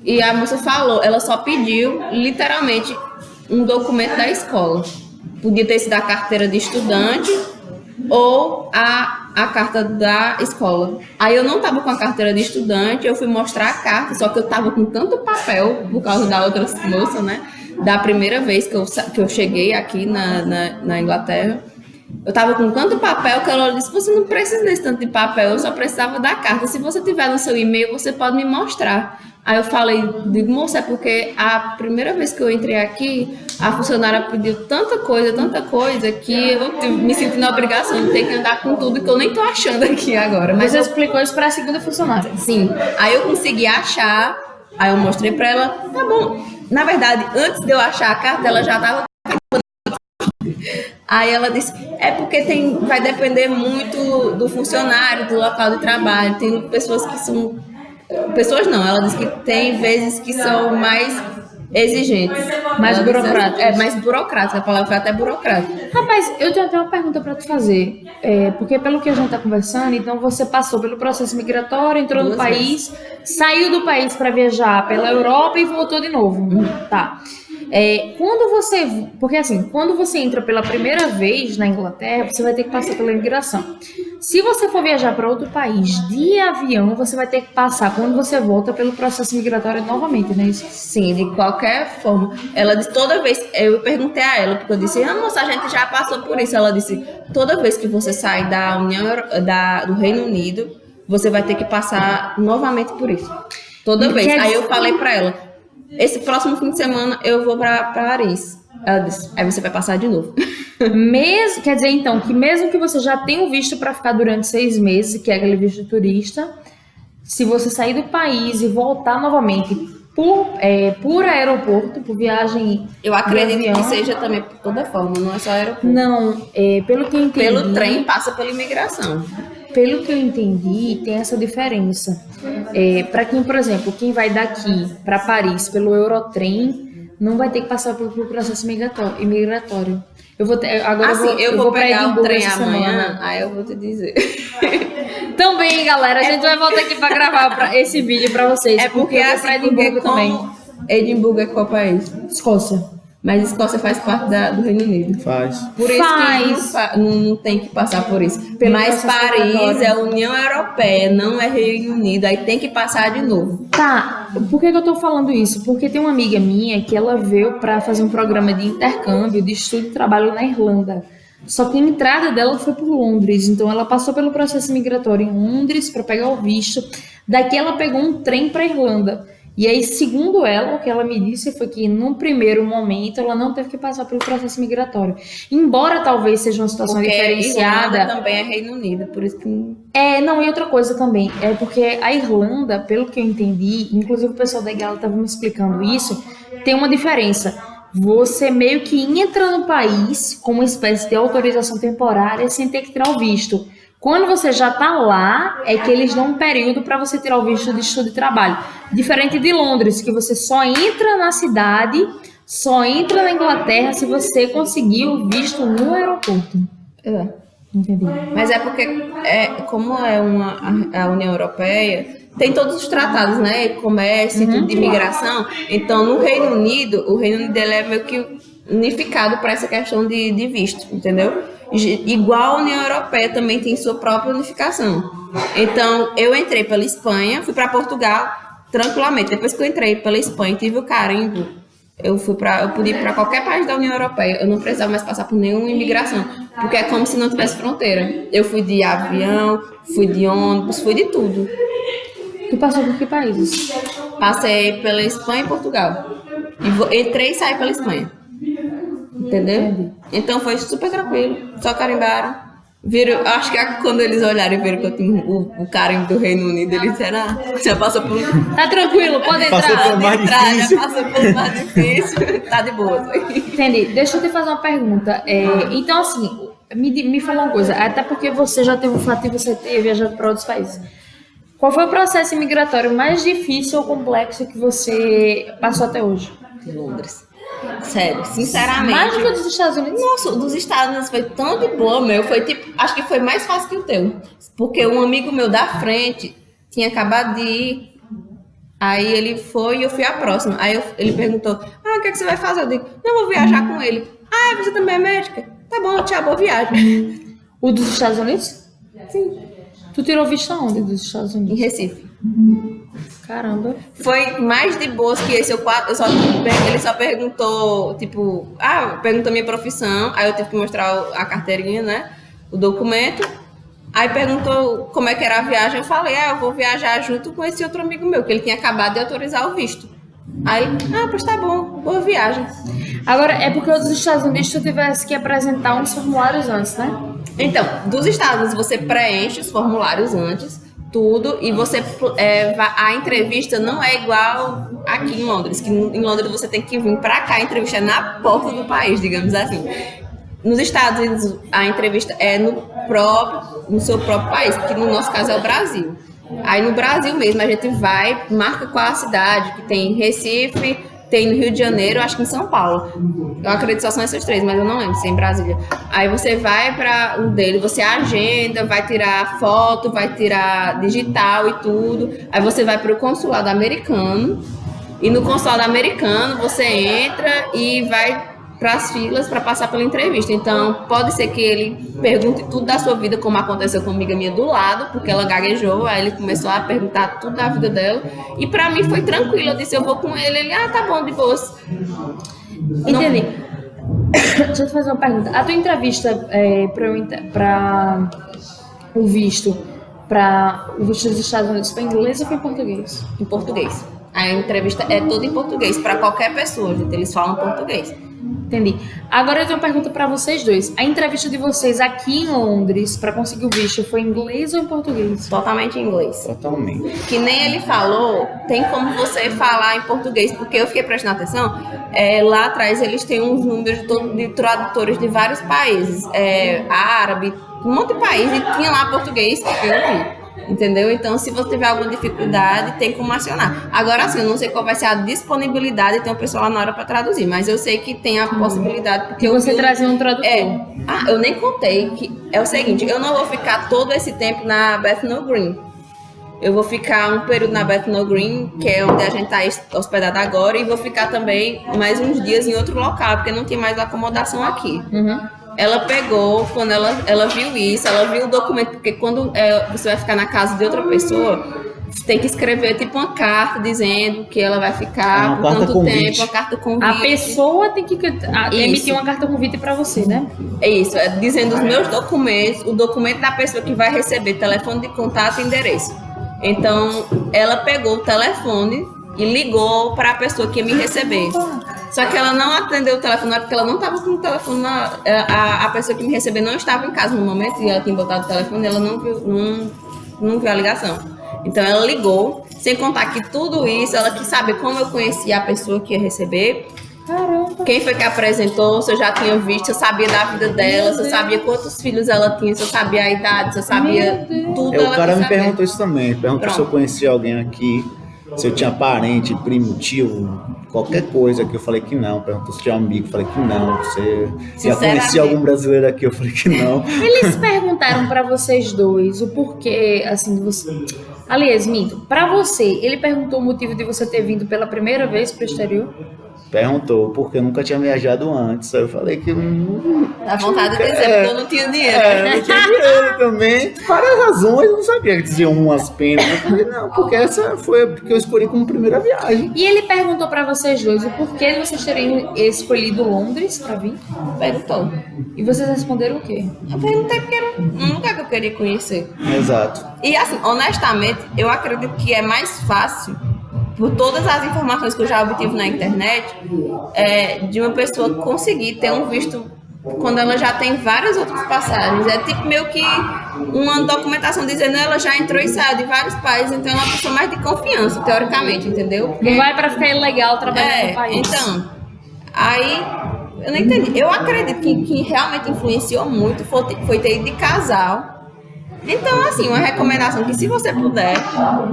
E a moça falou, ela só pediu, literalmente, um documento da escola. Podia ter sido a carteira de estudante ou a carta da escola. Aí eu não estava com a carteira de estudante, eu fui mostrar a carta, só que eu estava com tanto papel, por causa da outra moça, né? Da primeira vez que eu cheguei aqui na Inglaterra. Eu tava com tanto papel que ela disse, você não precisa desse tanto de papel, eu só precisava da carta. Se você tiver no seu e-mail, você pode me mostrar. Aí eu falei, digo, moça, é porque a primeira vez que eu entrei aqui, a funcionária pediu tanta coisa, que eu me senti na obrigação de ter que andar com tudo que eu nem tô achando aqui agora. Mas Você explicou isso para a segunda funcionária. sim, aí eu consegui achar, aí eu mostrei pra ela, tá bom. Na verdade, antes de eu achar a carta, ela já tava. Aí ela disse, é porque vai depender muito do funcionário, do local de trabalho. Tem pessoas que são... Pessoas não, ela disse que tem vezes que são mais exigentes. Mais Ela burocráticas. disse, mais burocrática, a palavra foi até burocrática. Rapaz, eu tenho até uma pergunta para te fazer. Porque pelo que a gente tá conversando, então você passou pelo processo migratório, entrou no 2 país, saiu do país para viajar pela Europa e voltou de novo. Tá. Porque assim, quando você entra pela primeira vez na Inglaterra, você vai ter que passar pela imigração. Se você for viajar para outro país de avião, você vai ter que passar, quando você volta, pelo processo migratório novamente, não é isso? Sim, de qualquer forma. Ela disse, toda vez, eu perguntei a ela, porque eu disse, moça, a gente já passou por isso. Ela disse, toda vez que você sai da do Reino Unido, você vai ter que passar novamente por isso. Toda vez. Aí eu falei pra ela, esse próximo fim de semana eu vou pra Paris. Ela disse, aí você vai passar de novo. Quer dizer, então, que mesmo que você já tenha o visto para ficar durante 6 meses, que é aquele visto de turista, se você sair do país e voltar novamente por aeroporto, por viagem Eu acredito de avião, que seja também por toda forma, não é só aeroporto. Não, pelo que eu entendi... Pelo trem passa pela imigração. Pelo que eu entendi, tem essa diferença. Para quem, por exemplo, quem vai daqui para Paris pelo Eurotrem, não vai ter que passar pelo processo imigratório. Eu vou pegar Edimburgo o trem essa amanhã, semana. aí eu vou te dizer. Também, galera, a gente vai voltar aqui para gravar esse vídeo para vocês. É porque eu vou pra Edimburgo também. Edimburgo é qual país? Escócia. Mas Escócia faz parte do Reino Unido. Faz. Por isso que não tem que passar por isso. Mas Paris é a União Europeia, não é Reino Unido. Aí tem que passar de novo. Tá, por que eu tô falando isso? Porque tem uma amiga minha que ela veio para fazer um programa de intercâmbio, de estudo e trabalho na Irlanda. Só que a entrada dela foi por Londres, então ela passou pelo processo migratório em Londres para pegar o visto. Daqui ela pegou um trem para Irlanda. E aí, segundo ela, o que ela me disse foi que, num primeiro momento, ela não teve que passar pelo processo migratório. Embora talvez seja uma situação diferenciada... Irlanda também é Reino Unido, por isso que... Não, e outra coisa também, porque a Irlanda, pelo que eu entendi, inclusive o pessoal da Igala estava me explicando isso, tem uma diferença. Você meio que entra no país com uma espécie de autorização temporária sem ter que tirar o visto. Quando você já está lá, é que eles dão um período para você tirar o visto de estudo e trabalho. Diferente de Londres, que você só entra na cidade, só entra na Inglaterra se você conseguir o visto no aeroporto. Entendi. Mas é porque, como é a União Europeia, tem todos os tratados, né? Comércio, tudo de imigração. Então, no Reino Unido, o Reino Unido ele é meio que unificado para essa questão de visto, entendeu? Igual a União Europeia também tem sua própria unificação. Então, eu entrei pela Espanha, fui para Portugal tranquilamente. Depois que eu entrei pela Espanha, tive o carimbo, eu pude ir para qualquer país da União Europeia. Eu não precisava mais passar por nenhuma imigração, porque é como se não tivesse fronteira. Eu fui de avião, fui de ônibus, fui de tudo. Tu passou por que países? Passei pela Espanha e Portugal. Entrei e saí pela Espanha. Entendeu? Entendi. Então foi super tranquilo. Só carimbaram. Viram, acho que quando eles olharam e viram que eu tinha o carimbo do Reino Unido, eles disseram, já passou por... Tá tranquilo, pode entrar. Passou pelo mais difícil. Já passou pelo mais difícil. Tá de boa. Entendi. Deixa eu te fazer uma pergunta. Então, assim, me fala uma coisa. Até porque você já teve o fato de você ter viajado para outros países. Qual foi o processo imigratório mais difícil ou complexo que você passou até hoje? Londres. Sério, sinceramente. Mais do que o dos Estados Unidos? Nossa, o dos Estados Unidos foi tão de boa, meu. Foi tipo, acho que foi mais fácil que o teu. Porque um amigo meu da frente tinha acabado de ir. Aí ele foi e eu fui a próxima. Aí ele perguntou, o que é que você vai fazer? Eu digo, não, vou viajar com ele. Você também é médica? Tá bom, tchau, boa viagem. O dos Estados Unidos? Sim. Tu tirou visto aonde dos Estados Em Unidos? Recife. Caramba. Foi mais de boas que esse. Ele só perguntou, tipo, perguntou minha profissão, aí eu tive que mostrar a carteirinha, né? O documento. Aí perguntou como é que era a viagem, eu falei, eu vou viajar junto com esse outro amigo meu, que ele tinha acabado de autorizar o visto. Aí, pois tá bom, boa viagem. Agora, é porque os Estados Unidos tu tivesse que apresentar uns formulários antes, né? Então, dos Estados Unidos você preenche os formulários antes, tudo, e você a entrevista não é igual aqui em Londres, que em Londres você tem que vir pra cá, a entrevista é na porta do país, digamos assim. Nos Estados Unidos a entrevista é no seu próprio país, que no nosso caso é o Brasil. Aí no Brasil mesmo a gente vai, marca qual a cidade, que tem Recife, tem no Rio de Janeiro, acho que em São Paulo. Eu acredito que só são essas 3, mas eu não lembro se é em Brasília. Aí você vai para um deles, você agenda, vai tirar foto, vai tirar digital e tudo. Aí você vai para o consulado americano. E no consulado americano você entra e vai para as filas para passar pela entrevista. Então, pode ser que ele pergunte tudo da sua vida, como aconteceu com uma amiga minha do lado, porque ela gaguejou, aí ele começou a perguntar tudo da vida dela. E para mim foi tranquilo, eu disse, eu vou com ele. Ele, tá bom, de boas. Entendi. Deixa eu te fazer uma pergunta. A tua entrevista para o visto dos Estados Unidos foi em inglês ou foi em português? Em português. A entrevista é toda em português, para qualquer pessoa, gente, eles falam português. Entendi. Agora eu tenho uma pergunta pra vocês dois. A entrevista de vocês aqui em Londres pra conseguir o visto foi em inglês ou em português? Totalmente em inglês. Totalmente. Que nem ele falou, tem como você falar em português, porque eu fiquei prestando atenção, lá atrás eles têm uns números de tradutores de vários países, árabe, um monte de país, e tinha lá português que eu vi. Entendeu? Então, se você tiver alguma dificuldade, tem como acionar. Agora, assim, eu não sei qual vai ser a disponibilidade de ter uma pessoa lá na hora para traduzir, mas eu sei que tem a possibilidade. Porque você trazer um tradutor. Eu nem contei que é o seguinte, eu não vou ficar todo esse tempo na Bethnal Green. Eu vou ficar um período na Bethnal Green, que é onde a gente está hospedado agora, e vou ficar também mais uns dias em outro local, porque não tem mais acomodação aqui. Uhum. Ela pegou, quando ela viu isso, ela viu o documento, porque quando você vai ficar na casa de outra pessoa, tem que escrever tipo uma carta dizendo que ela vai ficar por tanto tempo, uma carta convite. A pessoa tem que emitir uma carta convite para você, né? É isso, dizendo os meus documentos, o documento da pessoa que vai receber, telefone de contato e endereço. Então, ela pegou o telefone e ligou para a pessoa que ia me receber. Só que ela não atendeu o telefone, porque ela não estava com o telefone. A pessoa que me recebeu não estava em casa no momento, e ela tinha botado o telefone e ela não viu a ligação. Então ela ligou, sem contar que tudo isso, ela quis saber como eu conhecia a pessoa que ia receber. Caramba. Quem foi que apresentou, se eu já tinha visto, se eu sabia da vida dela, se eu sabia quantos filhos ela tinha, se eu sabia a idade, se eu sabia tudo. O cara me perguntou isso também, perguntou se eu conhecia alguém aqui, se eu tinha parente, primo, tio, qualquer coisa que eu falei que não. Perguntou se tinha amigo, eu falei que não. Você já conhecia algum brasileiro aqui? Eu falei que não. Eles perguntaram pra vocês dois o porquê, assim, de você... Aliás, minto, pra você, ele perguntou o motivo de você ter vindo pela primeira vez pro exterior? Perguntou, porque eu nunca tinha viajado antes. Aí eu falei que... Dá vontade de dizer, porque eu não tinha dinheiro. Eu não tinha dinheiro também. Várias razões, eu não sabia que diziam umas penas. Eu falei, não, porque essa foi porque eu escolhi como primeira viagem. E ele perguntou pra vocês dois o porquê de vocês terem escolhido Londres pra vir? Perguntou. E vocês responderam o quê? Eu perguntei porque era um lugar que eu queria conhecer. Exato. E assim, honestamente, eu acredito que é mais fácil, por todas as informações que eu já obtive na internet, de uma pessoa conseguir ter um visto quando ela já tem várias outras passagens. É tipo meio que uma documentação dizendo ela já entrou e saiu de vários países, então ela é uma pessoa mais de confiança, teoricamente, entendeu? Porque, não vai pra ficar ilegal trabalhando no país. Então, aí, eu não entendi. Eu acredito que realmente influenciou muito foi ter ido de casal. Então, assim, uma recomendação que se você puder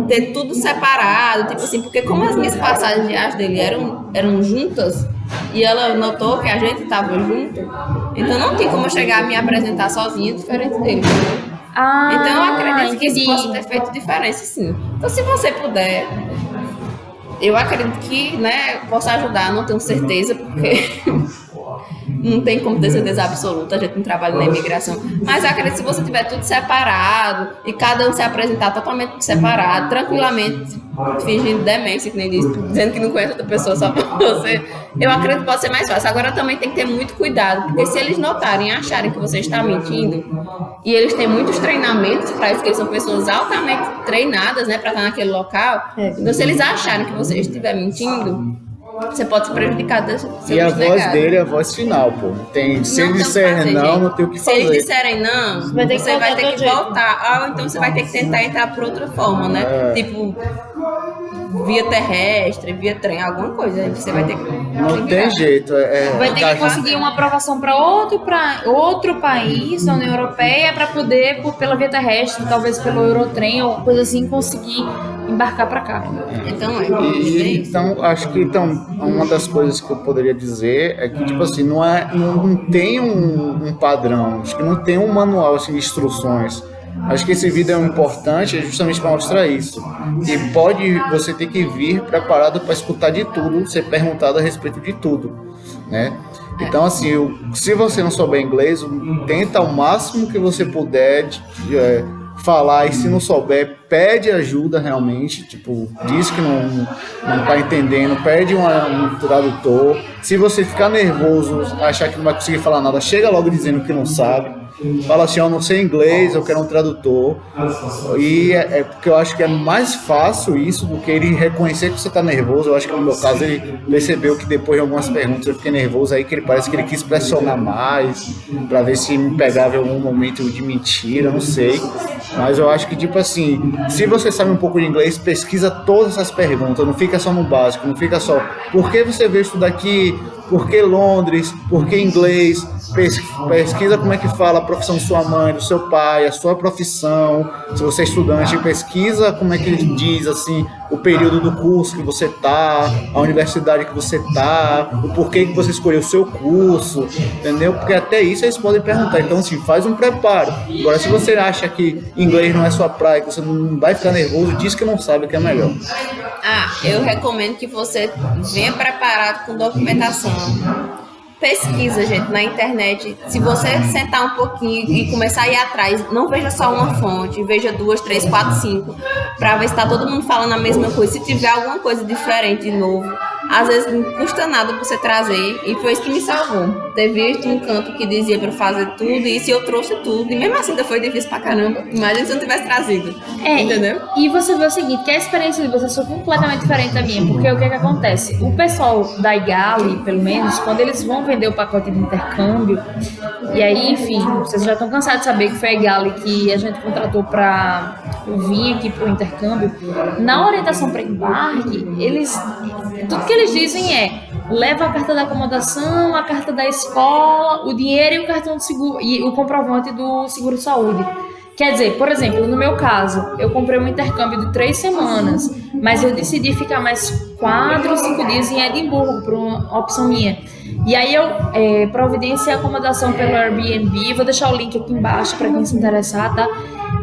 ter tudo separado, tipo assim, porque como as minhas passagens de viagem dele eram juntas, e ela notou que a gente tava junto, então não tem como eu chegar a me apresentar sozinha diferente dele. Então eu acredito que isso possa ter feito diferença, sim. Então, se você puder, eu acredito que, né, possa ajudar, não tenho certeza, porque não tem como ter certeza absoluta, a gente não trabalha na imigração. Mas eu acredito que se você tiver tudo separado e cada um se apresentar totalmente separado, tranquilamente, fingindo demência, que nem diz, dizendo que não conhece outra pessoa só pra você, eu acredito que pode ser mais fácil. Agora também tem que ter muito cuidado, porque se eles notarem e acharem que você está mentindo, e eles têm muitos treinamentos para isso, que eles são pessoas altamente treinadas, né, para estar naquele local, então se eles acharem que você estiver mentindo, você pode se prejudicar. E a voz dele é a voz final, pô. Se ele disser não tem o que fazer. Se eles disserem não, você vai ter que voltar. Então você vai ter que tentar entrar por outra forma, né? Tipo, via terrestre, via trem, alguma coisa. Você vai ter que... Não tem jeito. Vai ter que conseguir uma aprovação para outro país da União Europeia para poder, pela via terrestre, talvez pelo Eurotrem ou coisa assim, conseguir embarcar para cá. Então, então, acho que uma das coisas que eu poderia dizer é que, tipo assim, não tem um padrão, acho que não tem um manual assim, de instruções. Acho que esse vídeo é importante justamente para mostrar isso. E você tem que vir preparado para escutar de tudo, ser perguntado a respeito de tudo, né? Então, assim, se você não souber inglês, tenta ao máximo que você puder falar, e se não souber, pede ajuda realmente, tipo, diz que não tá entendendo, pede um tradutor. Se você ficar nervoso, achar que não vai conseguir falar nada, chega logo dizendo que não sabe. Fala assim, eu não sei inglês, eu quero um tradutor. E porque eu acho que é mais fácil isso do que ele reconhecer que você tá nervoso. Eu acho que no meu caso ele percebeu que depois de algumas perguntas eu fiquei nervoso, aí que ele parece que ele quis pressionar mais pra ver se me pegava em algum momento de mentira, não sei. Mas eu acho que, tipo assim, se você sabe um pouco de inglês, pesquisa todas essas perguntas, não fica só no básico, não fica só por que você veio estudar aqui, por que Londres, por que inglês, pesquisa como é que fala a profissão de sua mãe, do seu pai, a sua profissão, se você é estudante, pesquisa como é que ele diz, assim, o período do curso que você tá, a universidade que você tá, o porquê que você escolheu o seu curso, entendeu? Porque até isso eles podem perguntar, então assim, faz um preparo. Agora, se você acha que inglês não é sua praia, que você não vai ficar nervoso, diz que não sabe, que é melhor. Eu recomendo que você venha preparado com documentação. Pesquisa, gente, na internet. Se você sentar um pouquinho e começar a ir atrás, não veja só uma fonte, veja 2, 3, 4, 5, pra ver se tá todo mundo falando a mesma coisa. Se tiver alguma coisa diferente de novo, às vezes não custa nada você trazer, e foi isso que me salvou. Ter visto um canto que dizia pra eu fazer tudo isso, e eu trouxe tudo, e mesmo assim ainda foi difícil pra caramba. Imagina se eu não tivesse trazido. Entendeu? E você vê o seguinte, que a experiência de vocês foi completamente diferente da minha, porque o que acontece? O pessoal da Igali, pelo menos, quando eles vão vender o pacote de intercâmbio, e aí, enfim, vocês já estão cansados de saber que foi a Igali que a gente contratou para vir aqui pro intercâmbio. Na orientação para embarque, tudo que eles dizem é: leva a carta da acomodação, a carta da escola, o dinheiro e o cartão de seguro e o comprovante do seguro-saúde. Quer dizer, por exemplo, no meu caso, eu comprei um intercâmbio de 3 semanas, mas eu decidi ficar mais 4 ou 5 dias em Edimburgo, por uma opção minha. E aí eu providenciei a acomodação pelo Airbnb, vou deixar o link aqui embaixo para quem se interessar, tá?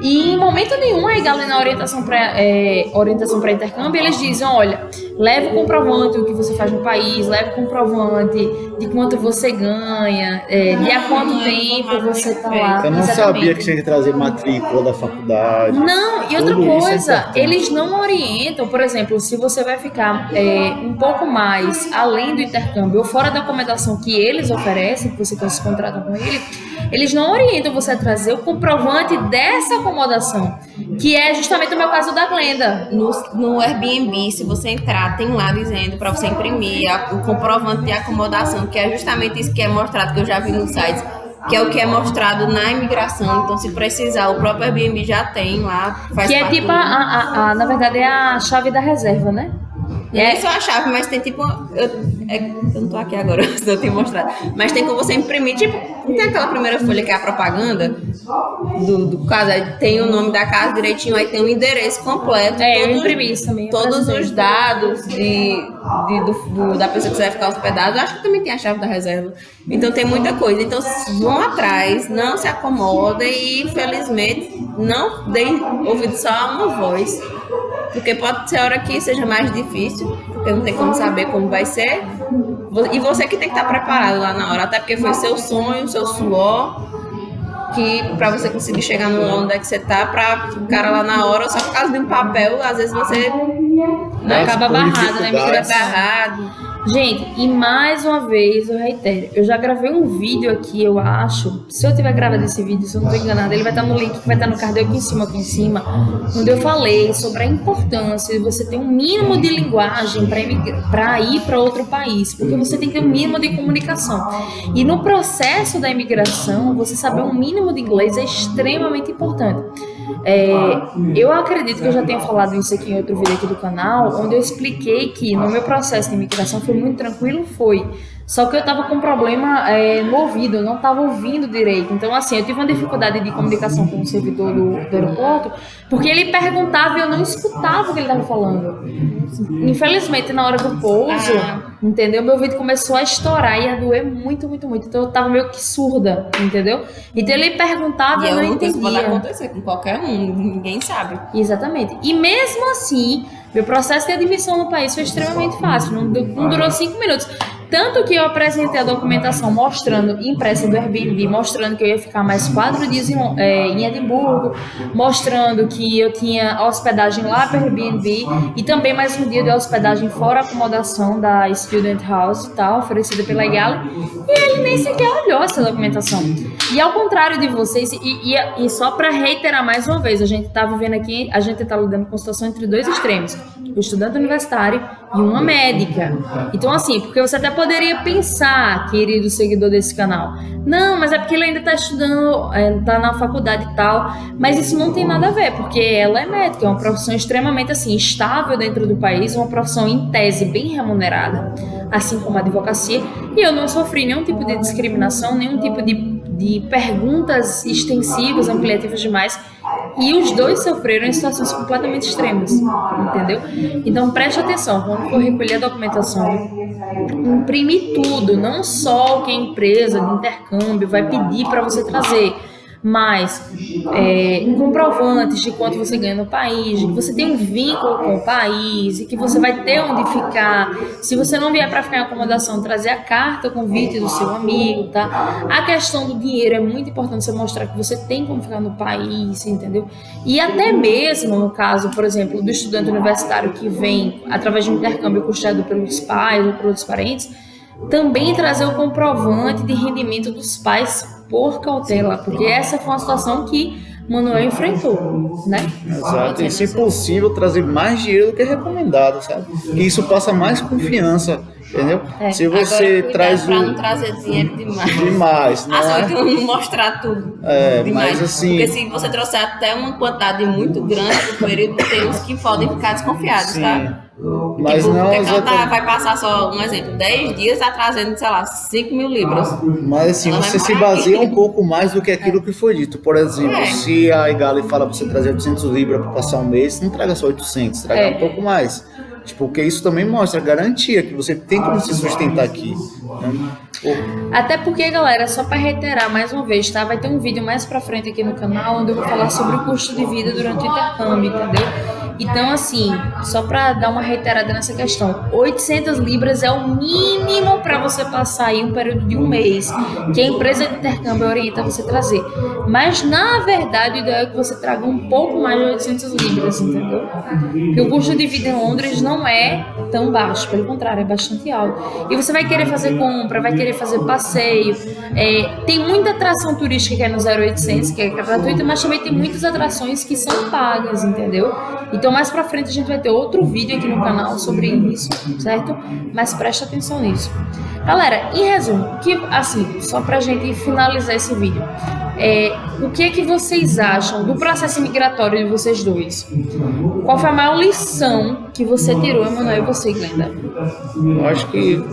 E em momento nenhum, aí, galera, na orientação para intercâmbio, eles dizem: olha, leve o comprovante do que você faz no país, leve o comprovante de quanto você ganha, de há quanto tempo você tá lá. Eu não sabia que tinha que trazer matrícula da faculdade. Não, e outra coisa, eles não orientam, por exemplo, se você vai ficar um pouco mais além do intercâmbio ou fora da acomodação que eles oferecem, que você se contrata com eles não orientam você a trazer o comprovante dessa acomodação, que é justamente o meu caso da Glenda. No Airbnb, se você entrar, tem lá dizendo para você imprimir o comprovante de acomodação, que é justamente isso que é mostrado, que eu já vi no site, que é o que é mostrado na imigração. Então, se precisar, o próprio Airbnb já tem lá. Que é tipo, na verdade, é a chave da reserva, né? Isso é a chave, mas tem tipo... Eu não tô aqui agora, senão eu tenho mostrado. Mas tem como você imprimir, tipo... Não tem aquela primeira folha que é a propaganda do caso? Aí tem o nome da casa direitinho, aí tem o endereço completo. Eu imprimi isso também. Todos os dados da pessoa que você vai ficar hospedado. Eu acho que também tem a chave da reserva. Então tem muita coisa. Então vão atrás, não se acomodem e, infelizmente, não deem ouvido só a uma voz. porque pode ser a hora que seja mais difícil, porque não tem como saber como vai ser. E você que tem que estar preparado lá na hora, até porque foi seu sonho, seu suor, que pra você conseguir chegar no onde é que você tá, pra o cara lá na hora, só por causa de um papel, às vezes você Acaba barrado, né? fica barrado. Gente, e mais uma vez eu reitero, eu já gravei um vídeo aqui, eu acho, se eu tiver gravado esse vídeo, se eu não estou enganada, ele vai estar no link que vai estar no card aqui em cima, onde eu falei sobre a importância de você ter um mínimo de linguagem para ir para outro país, porque você tem que ter um mínimo de comunicação. E no processo da imigração, você saber um mínimo de inglês é extremamente importante. Eu acredito que eu já tenha falado isso aqui em outro vídeo aqui do canal, onde eu expliquei que no meu processo de imigração foi muito tranquilo, só que eu tava com um problema no ouvido, eu não tava ouvindo direito. Então, assim, eu tive uma dificuldade de comunicação com o servidor do aeroporto, porque ele perguntava e eu não escutava o que ele tava falando. Infelizmente, na hora do pouso, entendeu? Meu ouvido começou a estourar e a doer muito, muito, muito. Então, eu tava meio que surda, entendeu? Então, ele perguntava e eu não entendia. Isso pode acontecer com qualquer um, ninguém sabe. Exatamente. E mesmo assim, meu processo de admissão no país foi extremamente fácil, não durou 5 minutos. Tanto que eu apresentei a documentação mostrando, impressa do Airbnb, mostrando que eu ia ficar mais 4 dias em Edimburgo, mostrando que eu tinha hospedagem lá para Airbnb e também mais um dia de hospedagem fora acomodação da Student House e tal, oferecida pela Gale. E ele nem sequer olhou essa documentação. E ao contrário de vocês, e só para reiterar mais uma vez, a gente tá vivendo aqui, a gente tá lidando com uma situação entre dois extremos, o estudante universitário e uma médica. Então assim, porque você até poderia pensar, querido seguidor desse canal, não, mas é porque ele ainda está estudando, está na faculdade e tal, mas isso não tem nada a ver, porque ela é médica, é uma profissão extremamente assim, estável dentro do país, uma profissão em tese bem remunerada, assim como a advocacia, e eu não sofri nenhum tipo de discriminação, nenhum tipo de perguntas extensivas, ampliativas demais, e os dois sofreram em situações completamente extremas, entendeu? Então preste atenção, quando for recolher a documentação, imprime tudo, não só o que a empresa de intercâmbio vai pedir para você trazer, mas comprovantes de quanto você ganha no país, de que você tem um vínculo com o país e que você vai ter onde ficar. Se você não vier para ficar em acomodação, trazer a carta, o convite do seu amigo, tá? A questão do dinheiro é muito importante você mostrar que você tem como ficar no país, entendeu? E até mesmo no caso, por exemplo, do estudante universitário que vem através de um intercâmbio custeado pelos pais ou por outros parentes, também trazer o comprovante de rendimento dos pais por cautela, porque essa foi uma situação que Manuel enfrentou, né? Exato, e se possível trazer mais dinheiro do que recomendado, sabe? E isso passa mais confiança, entendeu? Se você agora, traz pra não trazer dinheiro demais. demais, não é? Então não mostrar tudo demais. Mas assim, porque se você trouxer até uma quantidade muito grande no período, tem uns que podem ficar desconfiados, sim. tá? Mas tipo, não ela vai passar só, um exemplo, 10 dias, tá trazendo, sei lá, 5 mil libras. Mas assim, Ela você vai se baseia um pouco mais do que aquilo que foi dito. Por exemplo, se a Igali fala pra você trazer 800 libras pra passar um mês, não traga só 800, traga um pouco mais. Tipo, porque isso também mostra a garantia que você tem como se sustentar aqui. Né? Até porque, galera, só para reiterar mais uma vez, tá? Vai ter um vídeo mais pra frente aqui no canal onde eu vou falar sobre o custo de vida durante o intercâmbio, entendeu? Então, assim, só para dar uma reiterada nessa questão, 800 libras é o mínimo para você passar aí um período de um mês, que a empresa de intercâmbio orienta você trazer. Mas, na verdade, o ideal é que você traga um pouco mais de 800 libras, entendeu? Porque o custo de vida em Londres não é tão baixo, pelo contrário, é bastante alto. E você vai querer fazer compra, vai querer fazer passeio, tem muita atração turística que é no 0800, que é gratuita, mas também tem muitas atrações que são pagas, entendeu? Então, mais pra frente a gente vai ter outro vídeo aqui no canal sobre isso, certo? Mas preste atenção nisso. Galera, em resumo, que, assim, só pra gente finalizar esse vídeo, o que é que vocês acham do processo migratório de vocês dois? Qual foi a maior lição que você tirou, Emanuel, e você, Glenda? Eu acho que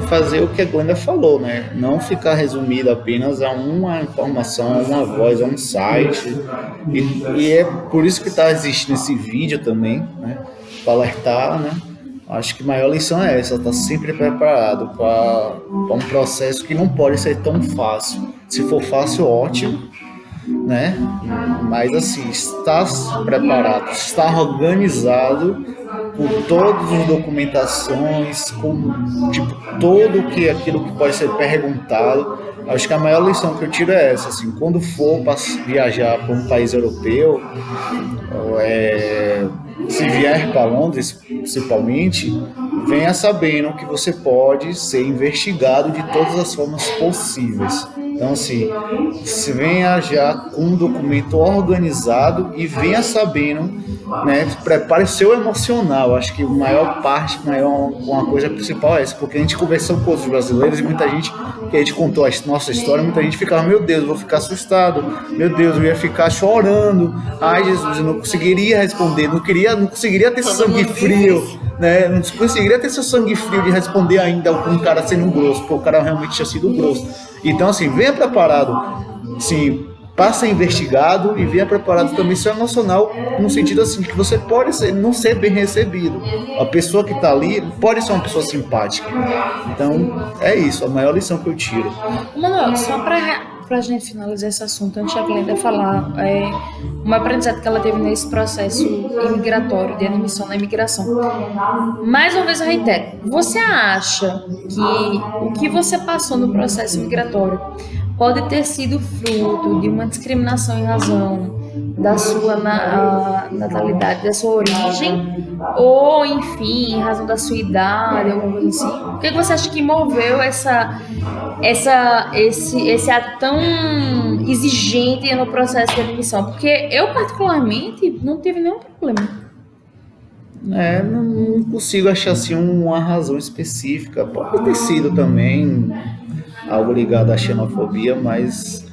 fazer o que a Glenda falou, né? Não ficar resumido apenas a uma informação, a uma voz, a um site. E é por isso que está existindo esse vídeo também, né? Para alertar, né? Acho que a maior lição é essa, estar sempre preparado para um processo que não pode ser tão fácil. Se for fácil, ótimo, né? Mas assim, está preparado, está organizado com todas as documentações, com tipo, aquilo que pode ser perguntado. Acho que a maior lição que eu tiro é essa, assim, quando for viajar para um país europeu, se vier para Londres, principalmente, venha sabendo que você pode ser investigado de todas as formas possíveis. Então, assim, se venha já com um documento organizado e venha sabendo, né, prepare seu emocional. Acho que uma coisa principal é essa, porque a gente conversou com outros brasileiros e muita gente, que a gente contou a nossa história, muita gente ficava, meu Deus, eu vou ficar assustado, meu Deus, eu ia ficar chorando, ai Jesus, eu não conseguiria responder, não conseguiria ter sangue frio, né, não conseguiria ter seu sangue frio de responder ainda com um cara sendo grosso, porque o cara realmente tinha sido grosso. Então, assim, venha preparado, sim, para ser investigado, e venha preparado também seu emocional, no sentido assim, que você pode não ser bem recebido. A pessoa que está ali pode ser uma pessoa simpática. Então, é isso, a maior lição que eu tiro. Manuel, só para a gente finalizar esse assunto, antes de a Glenda falar, um aprendizado que ela teve nesse processo imigratório, de admissão na imigração. Mais uma vez eu reitero, você acha que o que você passou no processo migratório pode ter sido fruto de uma discriminação em razão da sua natalidade, da sua origem, ou, enfim, em razão da sua idade, alguma coisa assim? O que você acha que moveu esse ato tão exigente no processo de admissão? Porque eu, particularmente, não tive nenhum problema. Não consigo achar assim uma razão específica. Pode ter sido também algo ligado à xenofobia, mas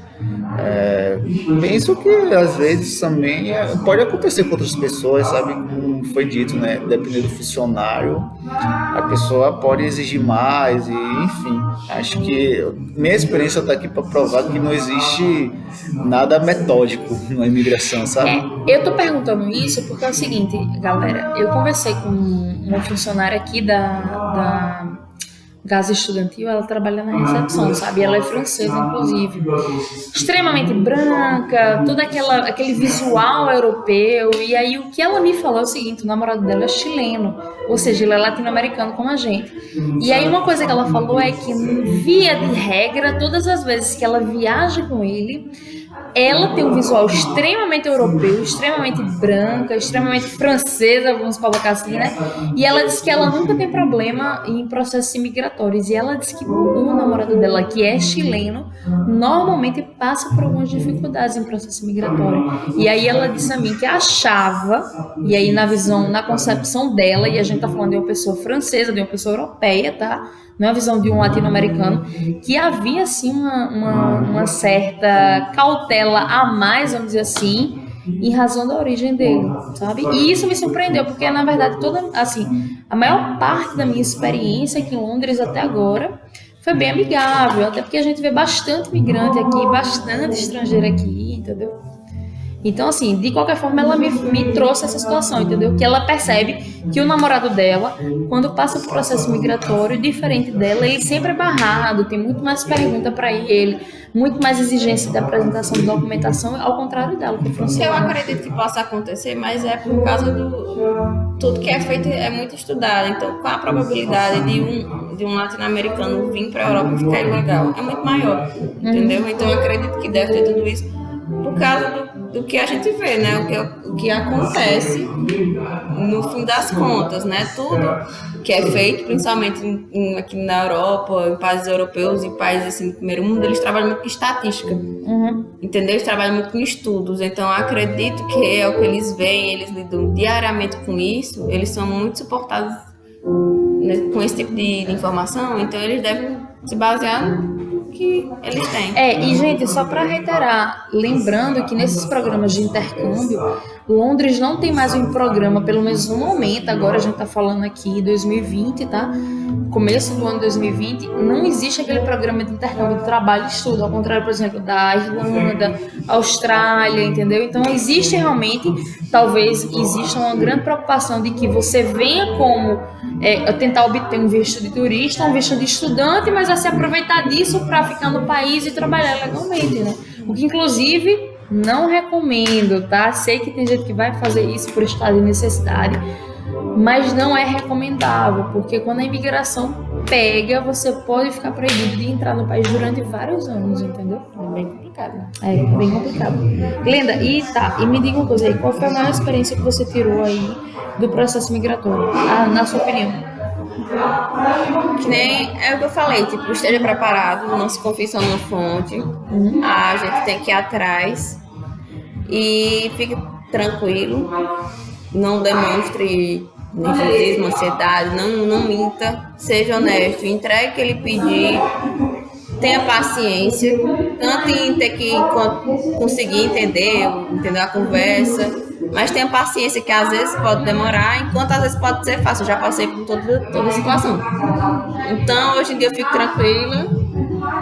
penso que às vezes também pode acontecer com outras pessoas, sabe? Como foi dito, né? Dependendo do funcionário, a pessoa pode exigir mais, e enfim, acho que minha experiência está aqui para provar que não existe nada metódico na imigração, sabe? Eu tô perguntando isso porque é o seguinte, galera, eu conversei com uma funcionária aqui da Casa Estudantil, ela trabalha na recepção, sabe? Ela é francesa, inclusive. Extremamente branca, todo aquele visual europeu. E aí o que ela me falou é o seguinte, o namorado dela é chileno, ou seja, ele é latino-americano como a gente. E aí uma coisa que ela falou é que, via de regra, todas as vezes que ela viaja com ele, ela tem um visual extremamente europeu, extremamente branca, extremamente francesa, vamos colocar assim, né? E ela disse que ela nunca tem problema em processos imigratórios. E ela disse que o namorado dela, que é chileno, normalmente passa por algumas dificuldades em processo migratório. E aí ela disse a mim que achava, e aí na concepção dela, e a gente tá falando de uma pessoa francesa, de uma pessoa europeia, tá? Não é a visão de um latino-americano, que havia, assim, uma certa cautela a mais, vamos dizer assim, em razão da origem dele, sabe? E isso me surpreendeu, porque, na verdade, a maior parte da minha experiência aqui em Londres até agora foi bem amigável, até porque a gente vê bastante imigrante aqui, bastante estrangeiro aqui, entendeu? Então, assim, de qualquer forma, ela me trouxe essa situação, entendeu? Que ela percebe que o namorado dela, quando passa por processo migratório, diferente dela, ele sempre é barrado, tem muito mais pergunta para ele, muito mais exigência da apresentação de documentação, ao contrário dela, que funciona. Eu acredito que possa acontecer, mas é por causa tudo que é feito é muito estudado. Então, qual a probabilidade de um latino-americano vir para a Europa e ficar ilegal? É muito maior, entendeu? Então, eu acredito que deve ter tudo isso por causa do que a gente vê, né? O que acontece no fim das contas, né? Tudo que é feito, principalmente aqui na Europa, em países europeus e países assim, do primeiro mundo, eles trabalham muito com estatística, entendeu? Eles trabalham muito com estudos, então eu acredito que é o que eles veem, eles lidam diariamente com isso, eles são muito suportados, né, com esse tipo de informação, então eles devem se basear no que eles têm. E gente, só para reiterar, lembrando que nesses programas de intercâmbio, Londres não tem mais um programa, pelo menos no momento, agora a gente tá falando aqui 2020, tá? Começo do ano 2020, não existe aquele programa de intercâmbio de trabalho e estudo, ao contrário, por exemplo, da Irlanda, Austrália, entendeu? Então existe realmente, talvez exista uma grande preocupação de que você venha como tentar obter um visto de turista, um visto de estudante, mas vai se aproveitar disso para ficar no país e trabalhar legalmente, né? O que inclusive Não recomendo, tá? Sei que tem gente que vai fazer isso por estado de necessidade, mas não é recomendável, porque quando a imigração pega, você pode ficar proibido de entrar no país durante vários anos, entendeu? É bem complicado. É bem complicado. Glenda, e me diga uma coisa aí, qual foi a maior experiência que você tirou aí do processo migratório, na sua opinião? Que nem é o que eu falei, tipo, esteja preparado, não se confie só numa fonte. A gente tem que ir atrás e fique tranquilo, não demonstre nervosismo, ansiedade, não minta, seja honesto, entregue o que ele pedir, tenha paciência, tanto em ter que conseguir entender a conversa, mas tenha paciência, que às vezes pode demorar, enquanto às vezes pode ser fácil. Eu já passei por toda a situação. Então, hoje em dia eu fico tranquila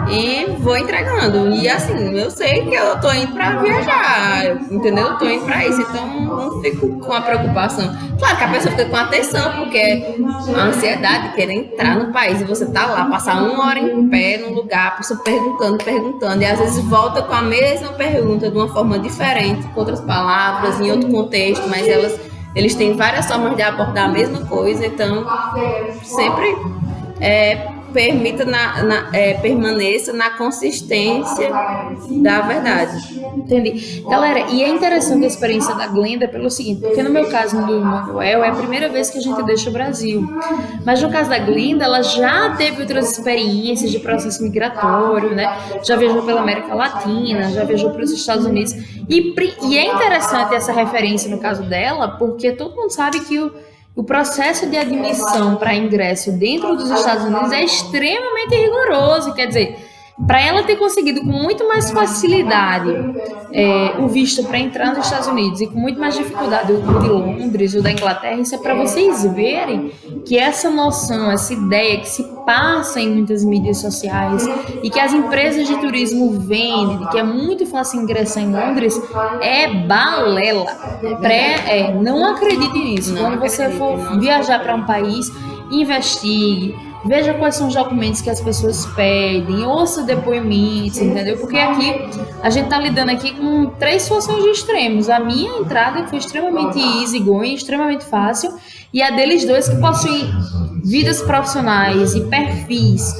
e vou entregando. E assim, eu sei que eu tô indo pra viajar, entendeu? Eu tô indo pra isso, então não fico com a preocupação. Claro que a pessoa fica com atenção, porque a ansiedade de querer entrar no país e você tá lá, passar 1 hora em pé num lugar, a pessoa perguntando, e às vezes volta com a mesma pergunta de uma forma diferente, com outras palavras, em outro contexto, mas eles têm várias formas de abordar a mesma coisa, então sempre permaneça na consistência da verdade. Entendi. Galera, e é interessante a experiência da Glenda pelo seguinte, porque no meu caso do Manuel é a primeira vez que a gente deixa o Brasil, mas no caso da Glenda, ela já teve outras experiências de processo migratório, né? Já viajou pela América Latina, já viajou para os Estados Unidos, e é interessante essa referência no caso dela, porque todo mundo sabe que o processo de admissão para ingresso dentro dos Estados Unidos é extremamente rigoroso, quer dizer, para ela ter conseguido com muito mais facilidade o visto para entrar nos Estados Unidos e com muito mais dificuldade o de Londres ou da Inglaterra, isso é para vocês verem que essa noção, essa ideia que se passa em muitas mídias sociais e que as empresas de turismo vendem, de que é muito fácil ingressar em Londres, é balela. Não acredite nisso. Quando você for viajar para um país, investigue, veja quais são os documentos que as pessoas pedem, ouça depoimentos, entendeu? Porque aqui a gente tá lidando aqui com 3 situações de extremos. A minha entrada foi extremamente easygoing, extremamente fácil, e a deles dois que possuem vidas profissionais e perfis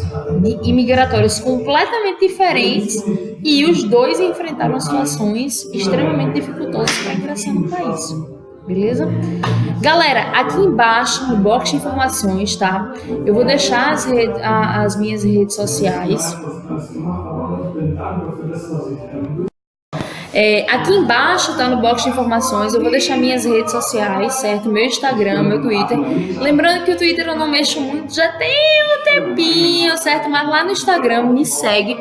imigratórios completamente diferentes, e os dois enfrentaram situações extremamente dificultosas para ingressar no país. Beleza? Galera, aqui embaixo no box de informações, tá? Eu vou deixar as minhas redes sociais. Aqui embaixo, tá no box de informações, eu vou deixar minhas redes sociais, certo? Meu Instagram, meu Twitter. Lembrando que o Twitter eu não mexo muito, já tem um tempinho, certo? Mas lá no Instagram me segue.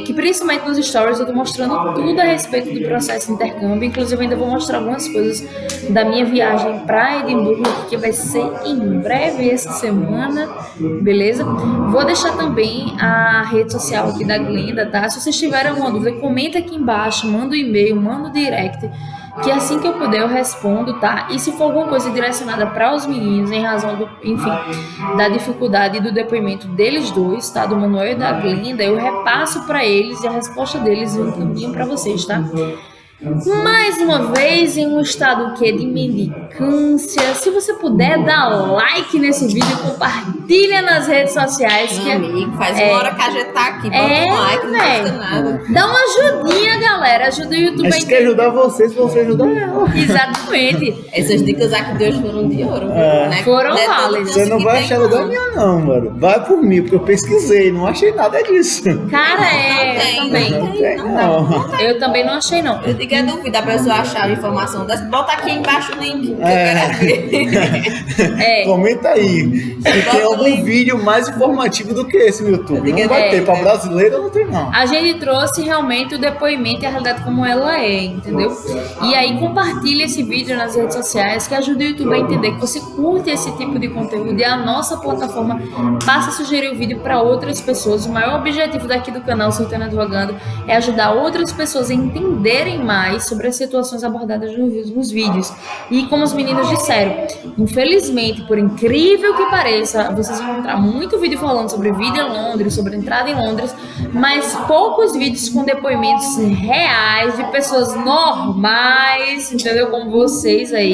Que principalmente nos stories eu tô mostrando tudo a respeito do processo de intercâmbio, inclusive ainda vou mostrar algumas coisas da minha viagem para Edimburgo, que vai ser em breve essa semana, beleza? Vou deixar também a rede social aqui da Glenda, tá? Se vocês tiverem alguma dúvida, comenta aqui embaixo, manda um e-mail, manda um direct, que assim que eu puder eu respondo, tá? E se for alguma coisa direcionada para os meninos, em razão da dificuldade do depoimento deles dois, tá? Do Manuel e da Glenda, eu repasso para eles e a resposta deles eu encaminho para vocês, tá? Mais uma vez em um estado que é de mendicância. Se você puder dar like nesse vídeo, compartilha nas redes sociais. Que amigo, faz uma hora que a gente tá aqui, bota um like, não custa nada. Dá uma ajudinha, galera. Ajuda o YouTube a quer ajudar vocês, você ajudar ela. Exatamente. Essas dicas aqui de hoje foram de ouro, né? Foram válidas. Você não vai achar lugar nenhum, não, mano. Vai por mim, porque eu pesquisei, não achei nada disso. Cara, eu também não achei, não. Eu digo, é dúvida a pessoa achar a informação dessa. Bota aqui embaixo o link. Comenta aí. Se tem algum vídeo mais informativo do que esse no YouTube. Não vai ter. Pra brasileiro não tem, não. A gente trouxe realmente o depoimento e a realidade como ela é, entendeu? E aí compartilha esse vídeo nas redes sociais, que ajuda o YouTube a entender que você curte esse tipo de conteúdo, e a nossa plataforma passa a sugerir o vídeo para outras pessoas. O maior objetivo daqui do canal Surtando Advogando é ajudar outras pessoas a entenderem mais mais sobre as situações abordadas nos vídeos. E como os meninos disseram, infelizmente, por incrível que pareça, vocês vão encontrar muito vídeo falando sobre vida em Londres, sobre a entrada em Londres, mas poucos vídeos com depoimentos reais de pessoas normais, entendeu? Como vocês aí,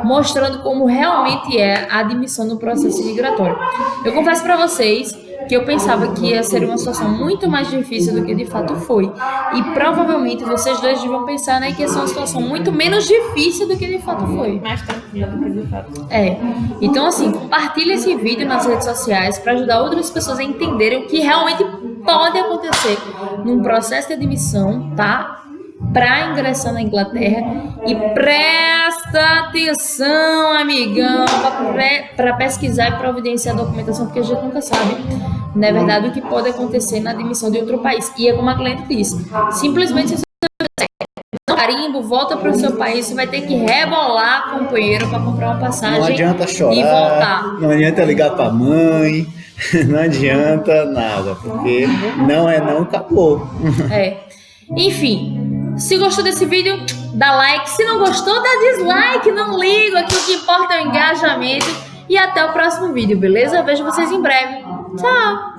mostrando como realmente é a admissão no processo migratório. Eu confesso para vocês que eu pensava que ia ser uma situação muito mais difícil do que de fato foi. E provavelmente vocês dois deviam pensar, né, que ia ser uma situação muito menos difícil do que de fato foi. Mais tranquila do que de fato. Então, assim, compartilhe esse vídeo nas redes sociais para ajudar outras pessoas a entenderem o que realmente pode acontecer num processo de admissão, tá? Para ingressar na Inglaterra. E presta atenção, amigão, para pesquisar e providenciar a documentação, porque a gente nunca sabe, na verdade, o que pode acontecer na admissão de outro país. E é como a cliente disse, simplesmente se você não carimbo, volta para o seu país, você vai ter que rebolar, companheiro, para comprar uma passagem. Não adianta chorar, e voltar. não adianta ligar para a mãe, não adianta nada, porque não é não, acabou. Enfim, se gostou desse vídeo, dá like. Se não gostou, dá dislike. Não ligo, aqui o que importa é o engajamento. E até o próximo vídeo, beleza? Vejo vocês em breve. Tchau!